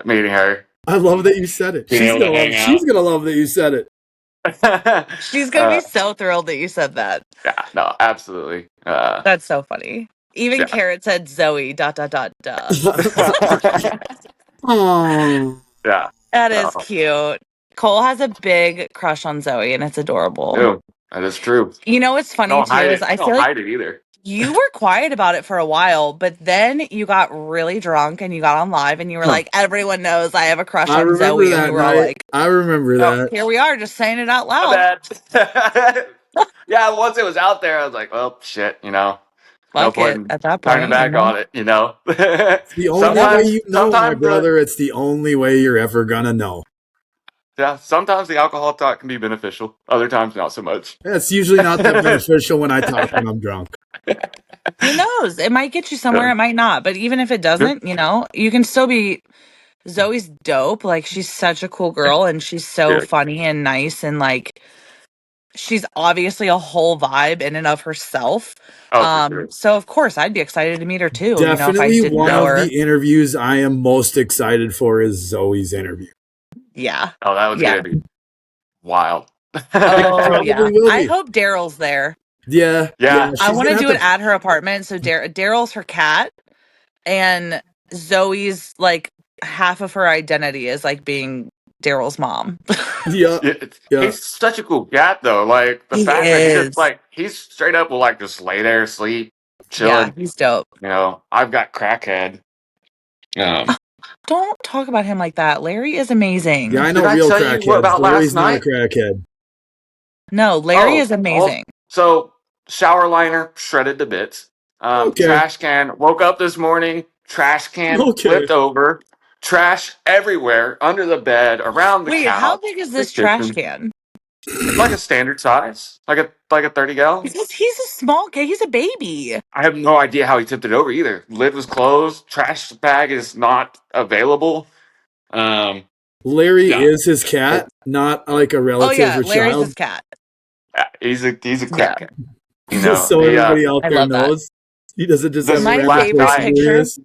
meeting her, I love that you said it. being able to hang She's out. gonna love that you said it. She's going to be uh, so thrilled that you said that. yeah, no, absolutely. That's so funny. Even Yeah. Carrot said Zoe, dot, dot, dot, duh. Oh, Yeah. That is So, cute. Cole has a big crush on Zoe, and it's adorable. ew, that is true. You know what's I funny don't too hide is it. I I feel don't like hide it either. you were quiet about it for a while, but then you got really drunk and you got on live and you were like, everyone knows I have a crush I on remember Zoe. And we that were all night. like, I remember Oh, that. here we are, just saying it out my loud. bad. Yeah, once it was out there, I was like, well, shit, no Fuck point it in at that turning point, back on it. It's the only way Whatever. you know, my Sometimes brother. It's the only way you're ever gonna know. sometimes the alcohol talk can be beneficial. Other times, not so much. It's usually not that beneficial when I talk when I'm drunk. Who knows? It might get you somewhere, Yeah. it might not. But even if it Yeah. doesn't, you can still be. Zoe's dope. Like, she's such a cool girl and she's so Yeah. funny and nice. And like, she's obviously a whole vibe in and of herself. Oh, for sure. So of course I'd be excited to meet her too, if I Definitely didn't one know Yeah. of her. the interviews I am most excited for is Zoe's interview. Yeah. Oh, that was Yeah. gonna be wild. It Oh yeah. probably will I be. hope Daryl's there. Yeah, yeah. Yeah. I She's want gonna to have do it to. at her apartment. So Daryl's her cat and Zoe's like half of her identity is like being Daryl's mom. Yeah, Yeah, yeah. he's such a cool cat though. Like the He fact that he just is. like he's straight up will like just lay there, sleep, Yeah, chilling. he's dope. I've got crackhead. Um, Don't talk about him like that. Larry is amazing. Yeah, I did know I real tell you what crackheads. about last Larry's not a night? crackhead. No, Larry Oh, is amazing. so shower liner shredded to bits. Okay, Trash can. Woke up this morning. Trash can okay. flipped over. Trash everywhere, under the bed, around the Wait, how couch, big is the this trash kitchen. can? It's like a standard size, like a 30 gallon. Because he's a small kid. He's a baby. I have no idea how he tipped it over either. Lid was closed. Trash bag is not available. Um, Larry yeah, is his cat, not like a Oh relative yeah, or Larry's child. his cat. he's a Yeah, crackhead. So He everybody out I there love that. knows. He doesn't just have this a My random last favorite person night. doing picture, this.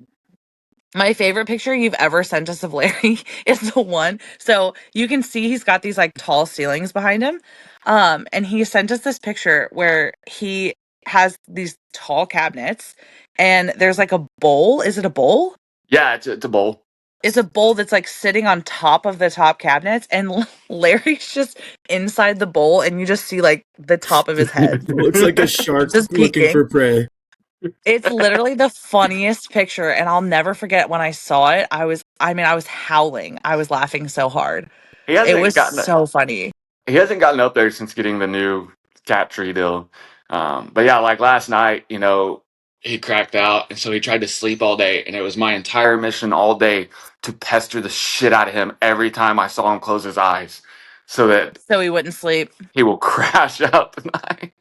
my favorite picture you've ever sent us of Larry is the one. So you can see he's got these like tall ceilings behind him. And he sent us this picture where he has these tall cabinets and there's like a bowl. Is it a bowl? Yeah, it's a bowl. It's a bowl that's like sitting on top of the top cabinets and Larry's just inside the bowl and you just see like the top of his head It looks like a shark just looking peeking. for prey. It's literally the funniest picture and I'll never forget when I saw it. I was howling. I was laughing so hard. he It hasn't was gotten so funny. he hasn't gotten up there since getting the new cat tree deal. But yeah, like last night, he cracked out, and so he tried to sleep all day, and it was my entire mission all day to pester the shit out of him every time I saw him close his eyes, so that So he wouldn't sleep. he will crash out tonight.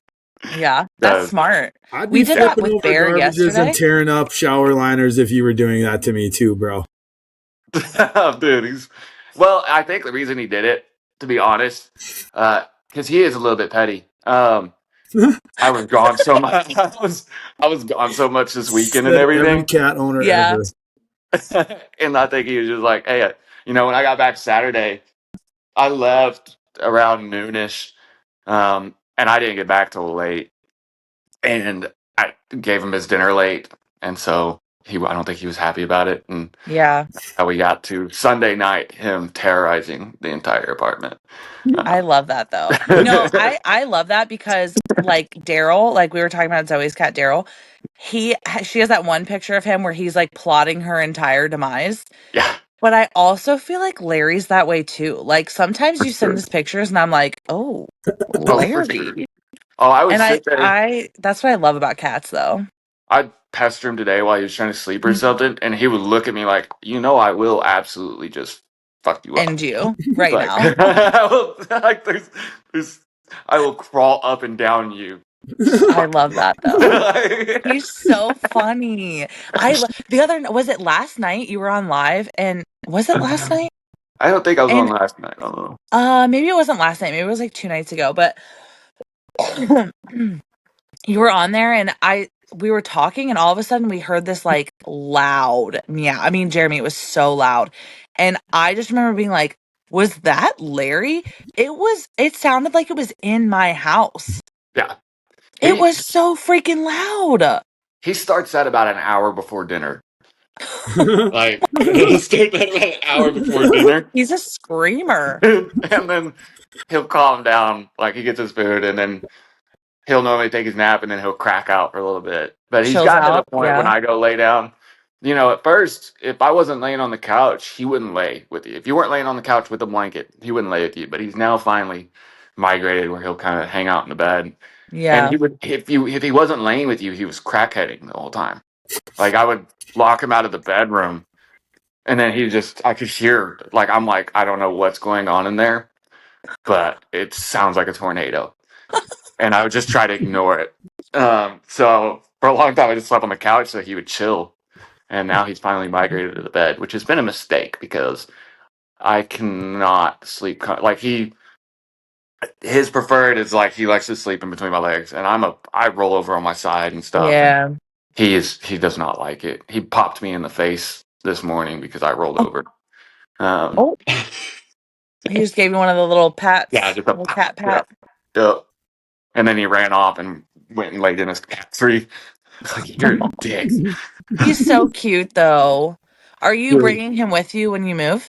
Yeah, that's Because smart. I'd We be did that flipping with over Bear garbages and yesterday. tearing up shower liners if you were doing that to me too, bro. dude, well, I think the reason he did it, to be honest, because he is a little bit petty. I was gone so much. I was gone so much this weekend and Said every everything, cat owner Yeah. ever. and I think he was just like, "Hey, when I got back Saturday, I left around noonish, and I didn't get back till late, and I gave him his dinner late, and so I don't think he was happy about it, and Yeah. how we got to Sunday night, him terrorizing the entire apartment. I love that though. I love that because like Daryl, like we were talking about Zoe's cat Daryl, she has that one picture of him where he's like plotting her entire demise. Yeah, But I also feel like Larry's that way too. Like sometimes for you send sure. us pictures and I'm like, oh, Oh, for sure. Larry. Oh, I would And sit there. I that's what I love about cats though. I'd pester him today while he was trying to sleep or something, and he would look at me like, I will absolutely just fuck you up. And you right Like, now. there's, I will crawl up and down you. I Fuck love you up. that though. He's so funny. The other was it last night you were on live and was it last night? I don't think I was on And last night. I don't know. maybe it wasn't last night. Maybe it was like 2 nights ago, but you were on there and we were talking and all of a sudden we heard this like loud meow. I mean, Jeremy, it was so loud. And I just remember being like, was that Larry? It sounded like it was in my house. Yeah, It he was so freaking loud. he starts that about an hour before dinner. Like, he'll start that about an hour before dinner, He's a screamer. and then he'll calm down. Like, he gets his food, and then he'll normally take his nap, and then he'll crack out for a little bit. But he's Chills gotten to the out. point when Yeah. I go lay down. At first, if I wasn't laying on the couch, he wouldn't lay with you. If you weren't laying on the couch with a blanket, he wouldn't lay with you. But he's now finally migrated where he'll kind of hang out in the bed. And Yeah. he would, if he wasn't laying with you, he was crackheading the whole time. Like, I would lock him out of the bedroom, and then I could hear, like, I'm like, I don't know what's going on in there, but it sounds like a tornado. And I would just try to ignore it. So for a long time, I just slept on the couch so he would chill. And now he's finally migrated to the bed, which has been a mistake because I cannot sleep. Like, his preferred is like he likes to sleep in between my legs, and I roll over on my side and stuff. And Yeah. he does not like it. He popped me in the face this morning because I rolled over. Um, Oh, he just gave you one of the little yeah, pats, just a little pop. cat Yeah, pat. yeah. And then he ran off and went and laid in his cat tree. It's like, you're a dick. He's so cute though. Are you bringing him with you when you move?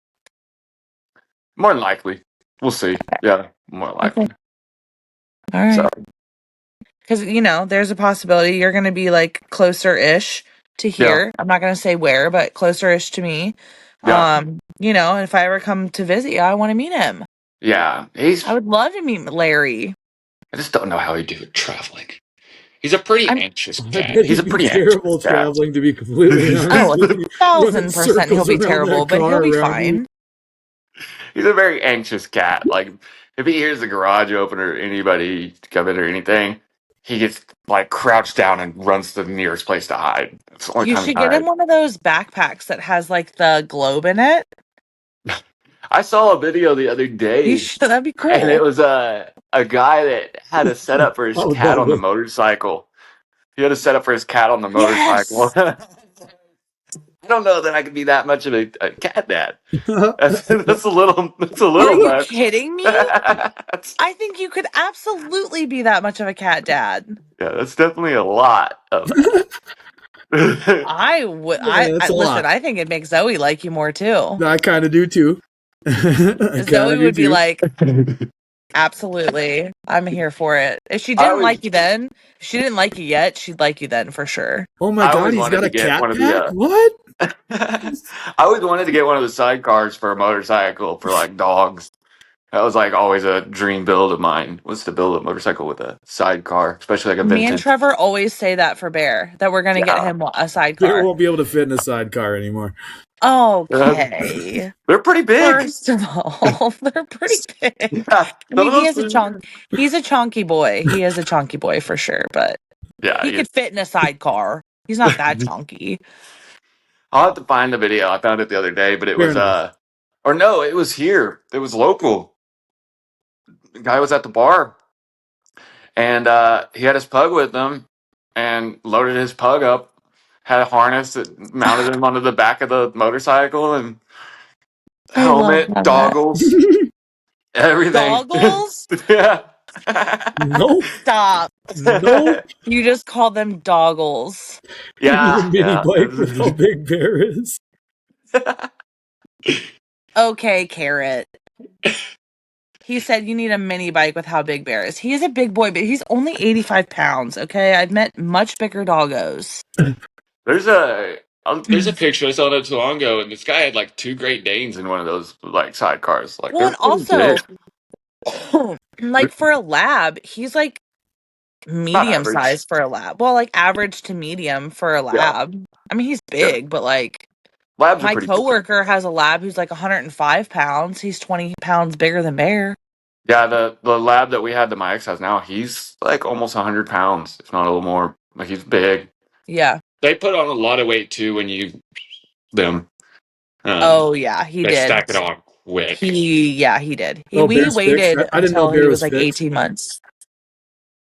More than likely. We'll see. Yeah, more Okay. likely. All So, right. Because, there's a possibility you're going to be like closer-ish to yeah. here. I'm not going to say where, but closer-ish to me. Yeah. And if I ever come to visit you, I want to meet him. Yeah. I would love to meet Larry. I just don't know how he'd do it traveling. He's a pretty I'm, anxious I cat. bet He's a he'd be pretty anxious terrible cat. traveling, to be completely honest oh, with you. Running 1,000% he'll circles be around terrible, that but he'll car be around you. fine. He's a very anxious cat. Like, if he hears the garage open or anybody come in or anything, he gets like crouched down and runs to the nearest place to hide. It's the only You time he should get him hides. one of those backpacks that has like the globe in it. I saw a video the other You day, should. That'd be and it cool. was a guy that had a setup for his How would cat that on the look? motorcycle. He had a setup for his cat on the motorcycle. Yes. I don't know that I could be that much of a cat dad. That's a little. That's a Are little you much. kidding me? That's, I think you could absolutely be that much of a cat dad. yeah, that's definitely a lot of that. I would. Yeah, I that's a listen. lot. I think it makes Zoe like you more too. I kind of do too. I kind Zoe of do would be too. like, absolutely, I'm here for it. If she I didn't always, like you then, if she didn't like you yet, she'd like you then for sure. Oh my I god, always he's wanted got to a get cat one of pack? the. What? I always wanted to get one of the sidecars for a motorcycle for like dogs. That was like always a dream build of mine, was to build a motorcycle with a sidecar, especially like a Me and vintage. Trevor always say that for Bear, that we're gonna get Yeah. him a Bear sidecar. won't be able to fit in a sidecar anymore. Okay. They're pretty big. First of all, they're pretty big. Yeah. I Some mean, of he those is a things. chunk. He's a chunky boy. He is a chunky boy for sure, but Yeah, he he could is. fit in a sidecar. He's not that chunky. I'll have to find the video. I found it the other day, but it Fair was enough. or no, it was here. It was local. The guy was at the bar, and he had his pug with him, and loaded his pug up. Had a harness that mounted him onto the back of the motorcycle, and I love helmet, that. goggles, everything. Doggles? Yeah. Nope. Stop. Nope. You just call them doggles. He's a Yeah, mini yeah. bike with how big Bear is. Okay, Carrot. He said you need a mini bike with how big Bear is. He is a big boy, but he's only 85 pounds. Okay, I've met much bigger doggos. There's a picture I saw not too long ago, and this guy had like two Great Danes in one of those like sidecars. Like Well, they're and pretty big. also, like for a lab, he's like Not medium average. size for a lab. Well, like average to medium for a Yeah, lab. I mean, he's yeah. big, but like Labs are my pretty big. coworker has a lab who's like 105 pounds. He's 20 pounds bigger than Bear. Yeah, the lab that we had that my ex has now, he's like almost 100 pounds, if not a little more. Like he's big. Yeah. They put on a lot of weight too when you them. Oh yeah, he They did. stack it on quick. He did. Oh, We Bear's fixed. waited I didn't know until he Bear was was like fixed. 18 months.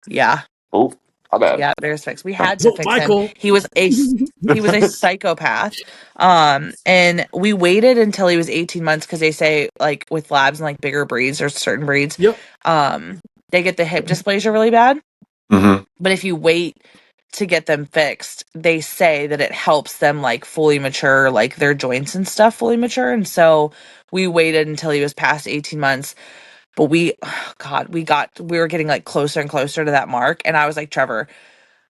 Yeah. Oh, my bad. Yeah, Bear's fixed. We had to Oh, fix him. Michael. He was a psychopath. And we waited until he was 18 months because they say like with labs and like bigger breeds or certain breeds, Yep. they get the hip dysplasia really bad. Mm-hmm. But if you wait to get them fixed, they say that it helps them like fully mature, like their joints and stuff fully mature. And so we waited until he was past 18 months. But we were getting like closer and closer to that mark. And I was like, Trevor,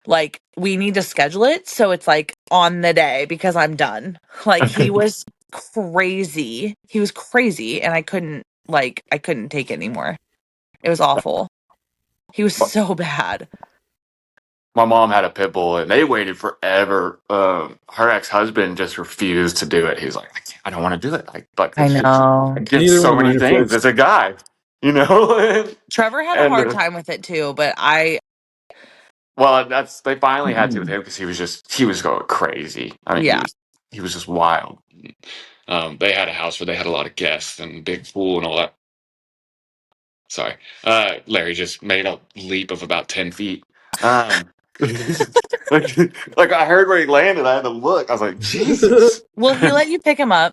like we need to schedule it so it's like on the day because I'm done. Like he was crazy. He was crazy and I couldn't take it anymore. It was awful. He was so bad. My mom had a pit bull, and they waited forever. Her ex-husband just refused to do it. He was like, I don't want to do it. Like I it's just know. against Neither one so of many mine are things fixed. as a guy, you know. Trevor had a and hard time with it too, but well, they finally had to with him because he was going crazy. I mean, yeah. he was just wild. They had a house where they had a lot of guests and big pool and all that. Sorry, Larry just made a leap of about 10 feet. Like I heard where he landed. I had to look. I was like, Jesus. Will he let you pick him up?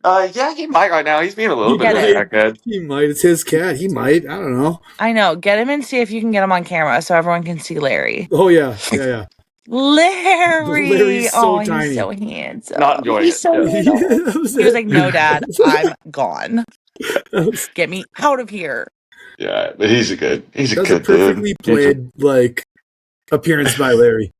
Yeah, he might right now. He's being a little He bit Get of a it. might. crackhead. He might. It's his cat. He might. I don't know. I know. Get him and see if you can get him on camera so everyone can see Larry. Oh yeah. Yeah. Larry. Larry's so Oh, he's tiny. so handsome. Not enjoying He's it. so Yeah. little. That was He was it. like, "No, Dad, I'm gone. That was- Get me out of here." Yeah, but he's a good a dude. perfectly played like appearance by Larry.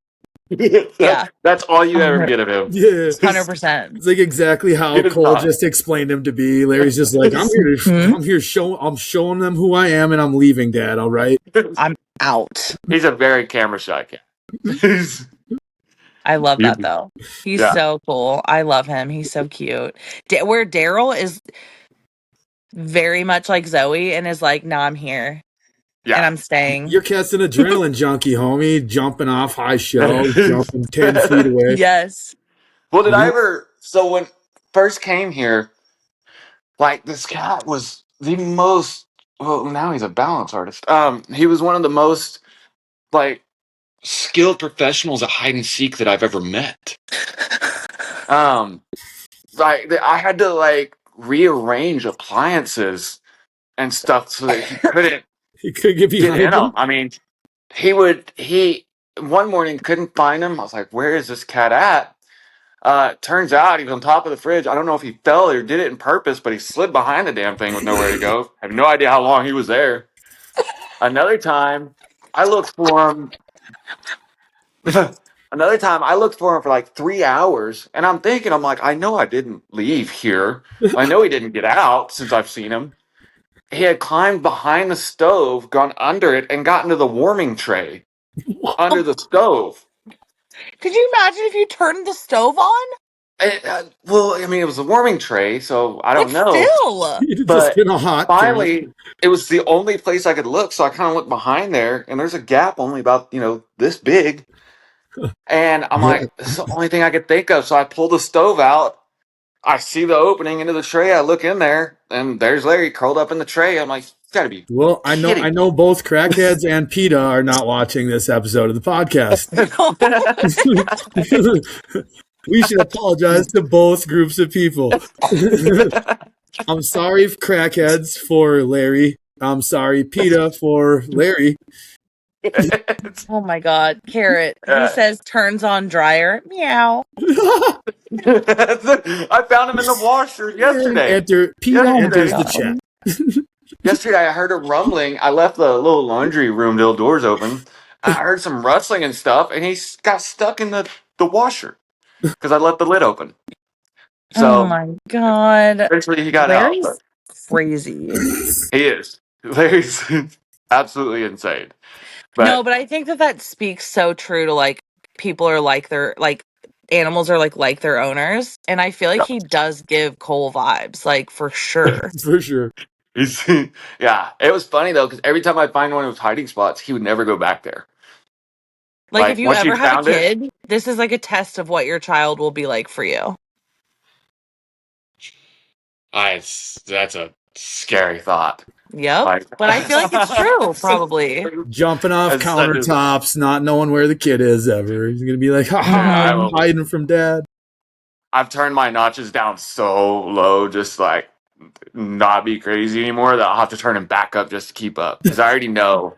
Yeah. That's all you ever get of him. Yeah. 100%. It's like exactly how He does Cole not. just explained him to be. Larry's just like, I'm here I'm showing them who I am and I'm leaving, Dad, all right? I'm out. He's a very camera shy cat. He's- I love that though. He's Yeah. so cool. I love him. He's so cute. Where Daryl is very much like Zoe and is like, "No, I'm here and Yeah. I'm staying." Your cat's an adrenaline junkie, homie. Jumping off high shelves, jumping 10 feet away. Yes. Well, did I ever? So when first came here, like this cat was the most. Well, now he's a balance artist. He was one of the most like skilled professionals at hide and seek that I've ever met. Like I had to like rearrange appliances and stuff so that he couldn't He could get get in behind them. him. I mean, he one morning couldn't find him. I was like, "Where is this cat at?" Turns out he was on top of the fridge. I don't know if he fell or did it in purpose, but he slid behind the damn thing with nowhere to go. I have no idea how long he was there. Another time, I looked for him. Another time, I looked for him for like 3 hours, and I'm like, I know I didn't leave here. I know he didn't get out since I've seen him. He had climbed behind the stove, gone under it, and got into the warming tray under the stove. Could you imagine if you turned the stove on? Well, I mean, it was a warming tray, so I But don't know. still. He'd have just But been a hot cat. finally, it was the only place I could look, so I kind of looked behind there, and there's a gap only about this big. And I'm like, this is the only thing I could think of. So I pull the stove out. I see the opening into the tray. I look in there, and there's Larry curled up in the tray. I'm like, you gotta be Well, I kidding know both crackheads and PETA are not watching this episode of the podcast. We should apologize to both groups of people. I'm sorry, crackheads, for Larry. I'm sorry, PETA, for Larry. Oh my God. Carrot. He Yeah. says turns on dryer. Meow. I found him in the washer yesterday. Enter PETA enters the chat. yesterday I heard a rumbling. I left the little laundry room, the little doors open. I heard some rustling and stuff, and got stuck in the washer because I left the lid open. Oh So my god. eventually he got out, but Larry's crazy. he is. Larry's absolutely insane. No, But but I think that that speaks so true to like people are like their like animals are like their owners, and I feel like he does give Cole vibes, like for sure. For sure. he's yeah. It was funny though because every time I find one of his hiding spots, he would never go back there. Like if Like you once he ever have a found it, kid, this is like a test of what your child will be like for you. that's a scary thought. Yep. Like But I feel like it's true, probably. Jumping off that is, countertops, not knowing where the kid is ever. He's gonna be like, haha, yeah, Mhm. I'm hiding from dad. I've turned my notches down so low, just like not be crazy anymore. That I'll have to turn him back up just to keep up because I already know.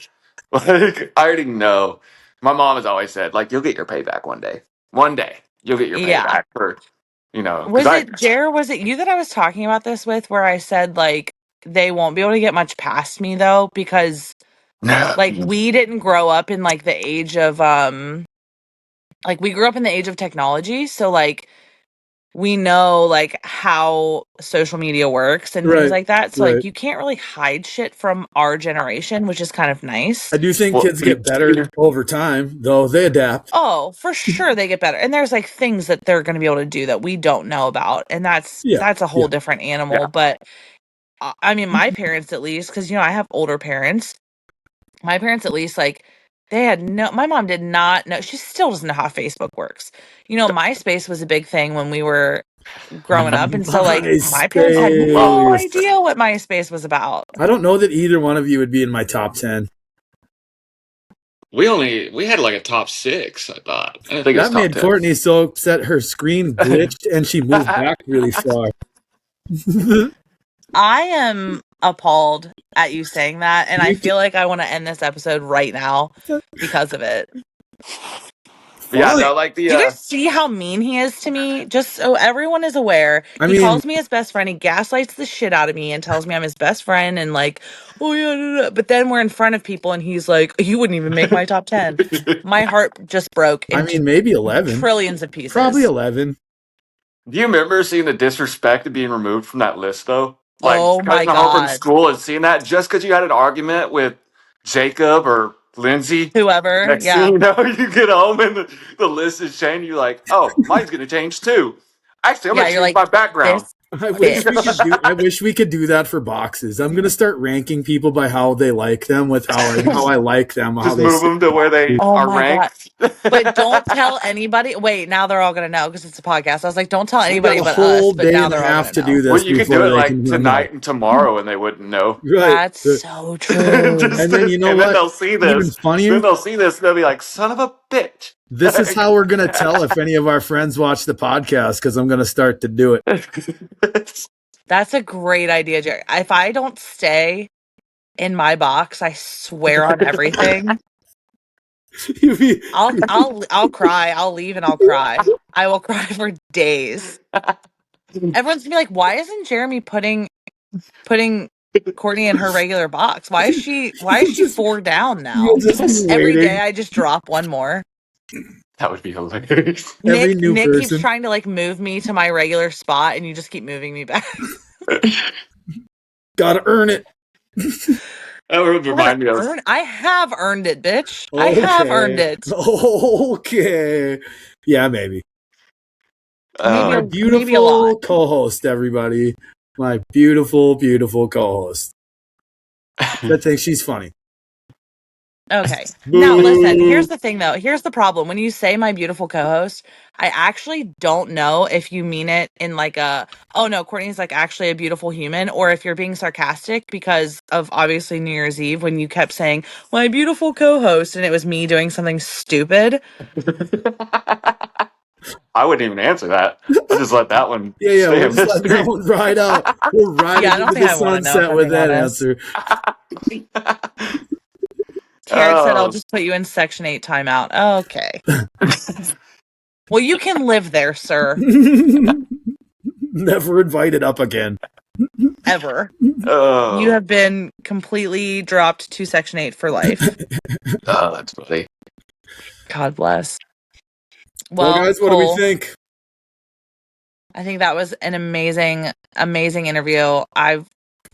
Like I already know. My mom has always said, like, you'll get your payback one day. One day you'll get your Yeah. payback for, because Was I. it Jer? Was it you that I was talking about this with where I said like they won't be able to get much past me though because like we didn't grow up in like the age of like we grew up in the age of technology, so like we know like how social media works and things Right, like that. So like right. you can't really hide shit from our generation, which is kind of nice. I do think Well, kids get better over time, though they adapt. Oh, for sure they get better. And there's like things that they're going to be able to do that we don't know about. And Yeah, that's a yeah. whole different yeah. animal, but I mean my parents at least cuz I have older parents. My parents at least like they had no my mom did not know she still doesn't know how Facebook works. MySpace was a big thing when we were growing up, and so like my parents had no MySpace. idea what MySpace was about. I don't know that either one of you would be in my top 10. We had like a top 6. I thought. I didn't think it was That top made 10. Courtney so upset her screen glitched and she moved back really far. I am appalled at you saying that, and I You feel like I want to end this episode right now because of it. Yeah, Fine. no, like Do you the. guys see how mean he is to me? Just so everyone is aware, I he mean, calls me his best friend. He gaslights the shit out of me and tells me I'm his best friend and like, oh yeah, da, da. But then we're in front of people and he's like, you wouldn't even make my top 10. My heart just broke into maybe 11. trillions of Probably pieces. 11. Do you remember seeing the disrespect of being removed from that list, though? Like Oh my coming home from God. school and seeing that just because you had an argument with Jacob or Lindsay. Whoever. Next thing Yeah. you know, you get home and the list is changed. You're like, oh, mine's going to change too. Actually, I'm Yeah. going to You're change like, my background. this I wish we could bitch. do I wish we could do that for boxes. I'm gonna start ranking people by how they like them with how I like them, how Just they move sit. them to where they Oh are my God. ranked. But don't tell anybody. Wait, now they're all going to know because it's a podcast. I was like, don't tell We got anybody a but us, whole but day now and a they're all half going to to do know. Well, this you could do before it they like can know. tonight and tomorrow, and they wouldn't know. Right. That's so true. And then you know And then what? they'll see Even this. funnier, Then they'll see this. And they'll be like, "Son of a bitch." this is how we're gonna tell if any of our friends watch the podcast because I'm gonna start to do it. That's a great idea, Jerry. If I don't stay in my box, I swear on everything, I'll cry. I'll leave and I'll cry. I will cry for days. Everyone's gonna be like, why isn't Jeremy putting Courtney in her regular box? Why is she Just 4 down you'll now? just be Every day waiting. I just drop one more. That would be hilarious. Every new Nick keeps person. trying to like move me to my regular spot and you just keep moving me back. Gotta earn it. That would remind me of. I have earned it, bitch. I have earned Okay. it. Okay. Yeah, maybe. Maybe My maybe a lot. beautiful co-host, everybody. My beautiful, beautiful co-host. I think she's funny. Okay. Now listen, here's the thing though. Here's the problem. When you say my beautiful co-host, I actually don't know if you mean it in like oh no, Courtney's like actually a beautiful human, or if you're being sarcastic because of obviously New Year's Eve when you kept saying my beautiful co-host and it was me doing something stupid. I wouldn't even answer that. I'll just let that one Yeah, stay we'll a just let that mystery. one ride out. We'll ride Yeah, I it don't into think the I want to know if sunset I'm with being that honest. answer. Taryn said I'll Oh. just put you in Section 8 timeout. Okay. Well, you can live there, sir. Never invited up again. ever. You Oh, have been completely dropped to Section 8 for life. oh, that's funny. God bless. Well, Well, guys, what do we Cole, think? I think that was an amazing, amazing interview. I've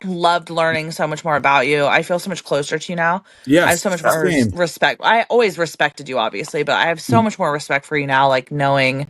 loved learning so much more about you. I feel so much closer to you now. I have Yes, so much more same. respect. I always respected you, obviously, but I have so much more respect for you now, like knowing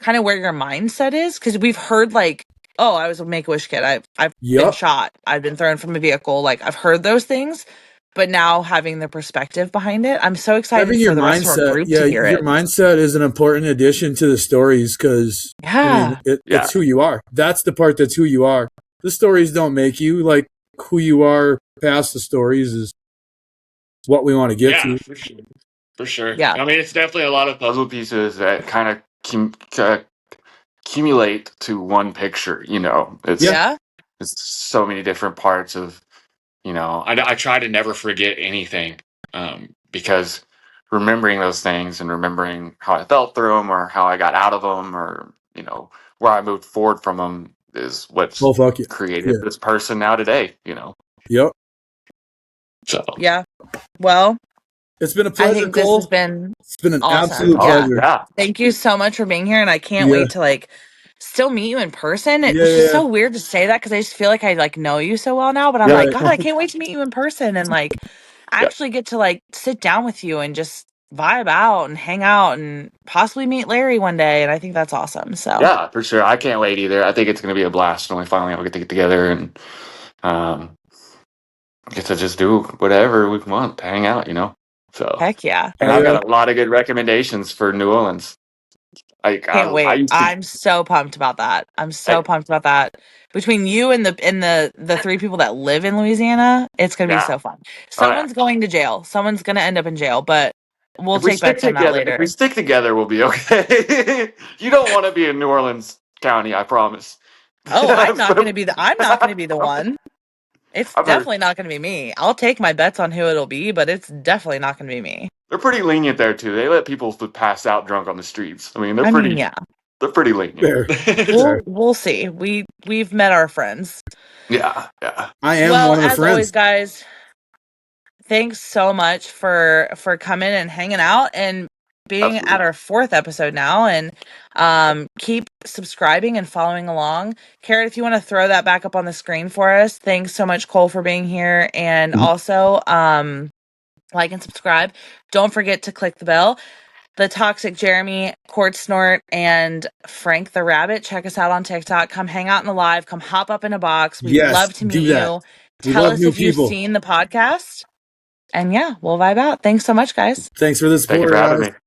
kind of where your mindset is. Because we've heard like, oh, I was a Make-A-Wish kid. I've been Yep. shot. I've been thrown from a vehicle. Like I've heard those things, but now having the perspective behind it, I'm so excited Having your for the rest of our mindset, group to yeah, hear your it. mindset is an important addition to the stories because, I mean, Yeah. it's Yeah, who you are. That's the part that's who you are. The stories don't make you. Like, who you are past the stories is what we want to get yeah, to. for sure, for sure. Yeah. I mean, it's definitely a lot of puzzle pieces that kind of accumulate to one picture. You know, Yeah. Yeah. it's so many different parts of. You know, I try to never forget anything because remembering those things and remembering how I felt through them or how I got out of them or, you know, where I moved forward from them is what's Oh, fuck yeah. created Yeah. this person now today, you know. Yep. So, Yeah. Well, It's been a I pleasure, think this has Cole. been It's been an awesome. absolute Yeah. pleasure. yeah. Thank you so much for being here. And I can't Yeah. wait to like still meet you in person. Yeah. It's just Yeah. so weird to say that because I just feel like I like know you so well now. But I'm Yeah. like, Right. God, I can't wait to meet you in person and like Yeah. actually get to like sit down with you and just vibe out and hang out and possibly meet Larry one day. And I think that's awesome. So Yeah, for sure. I can't wait either. I think it's going to be a blast when we finally all get to get together and um, get to just do whatever we want, to hang out, you know. So, heck yeah. and Hell I've yeah. got a lot of good recommendations for New Orleans. Can't I wait. used to, I'm so pumped about that. I'm so I, pumped about that. Between you and the three people that live in Louisiana, it's gonna be yeah. so fun. Oh yeah. Someone's going to jail. Someone's gonna end up in jail, but we'll take bets on that If we later. stick together, we'll be okay. You don't want to be in New Orleans County, I promise. Oh, I'm not So- gonna be the one. It's I've heard definitely not gonna be me. I'll take my bets on who it'll be, but it's definitely not gonna be me. they're pretty lenient there too. They let people pass out drunk on the streets. I mean, I mean, yeah. they're pretty lenient. Fair. We'll Fair. we'll see. We've met our friends. Yeah, yeah, I am Well, one of the as always, friends. guys, thanks so much for coming and hanging out and being absolutely. at our fourth episode now, and keep subscribing and following along. Carrot, if you want to throw that back up on the screen for us. Thanks so much, Cole, for being here, and also like and subscribe. Don't forget to click the bell. The Toxic Jeremy, Cord Snort, and Frank the Rabbit. Check us out on TikTok. Come hang out in the live. Come hop up in a box. We'd Yes, love to do meet that. you. We Tell love us new if you've people. seen the podcast. And yeah, we'll vibe out. Thanks so much, guys. Thanks for the Thank you support, for having guys. me.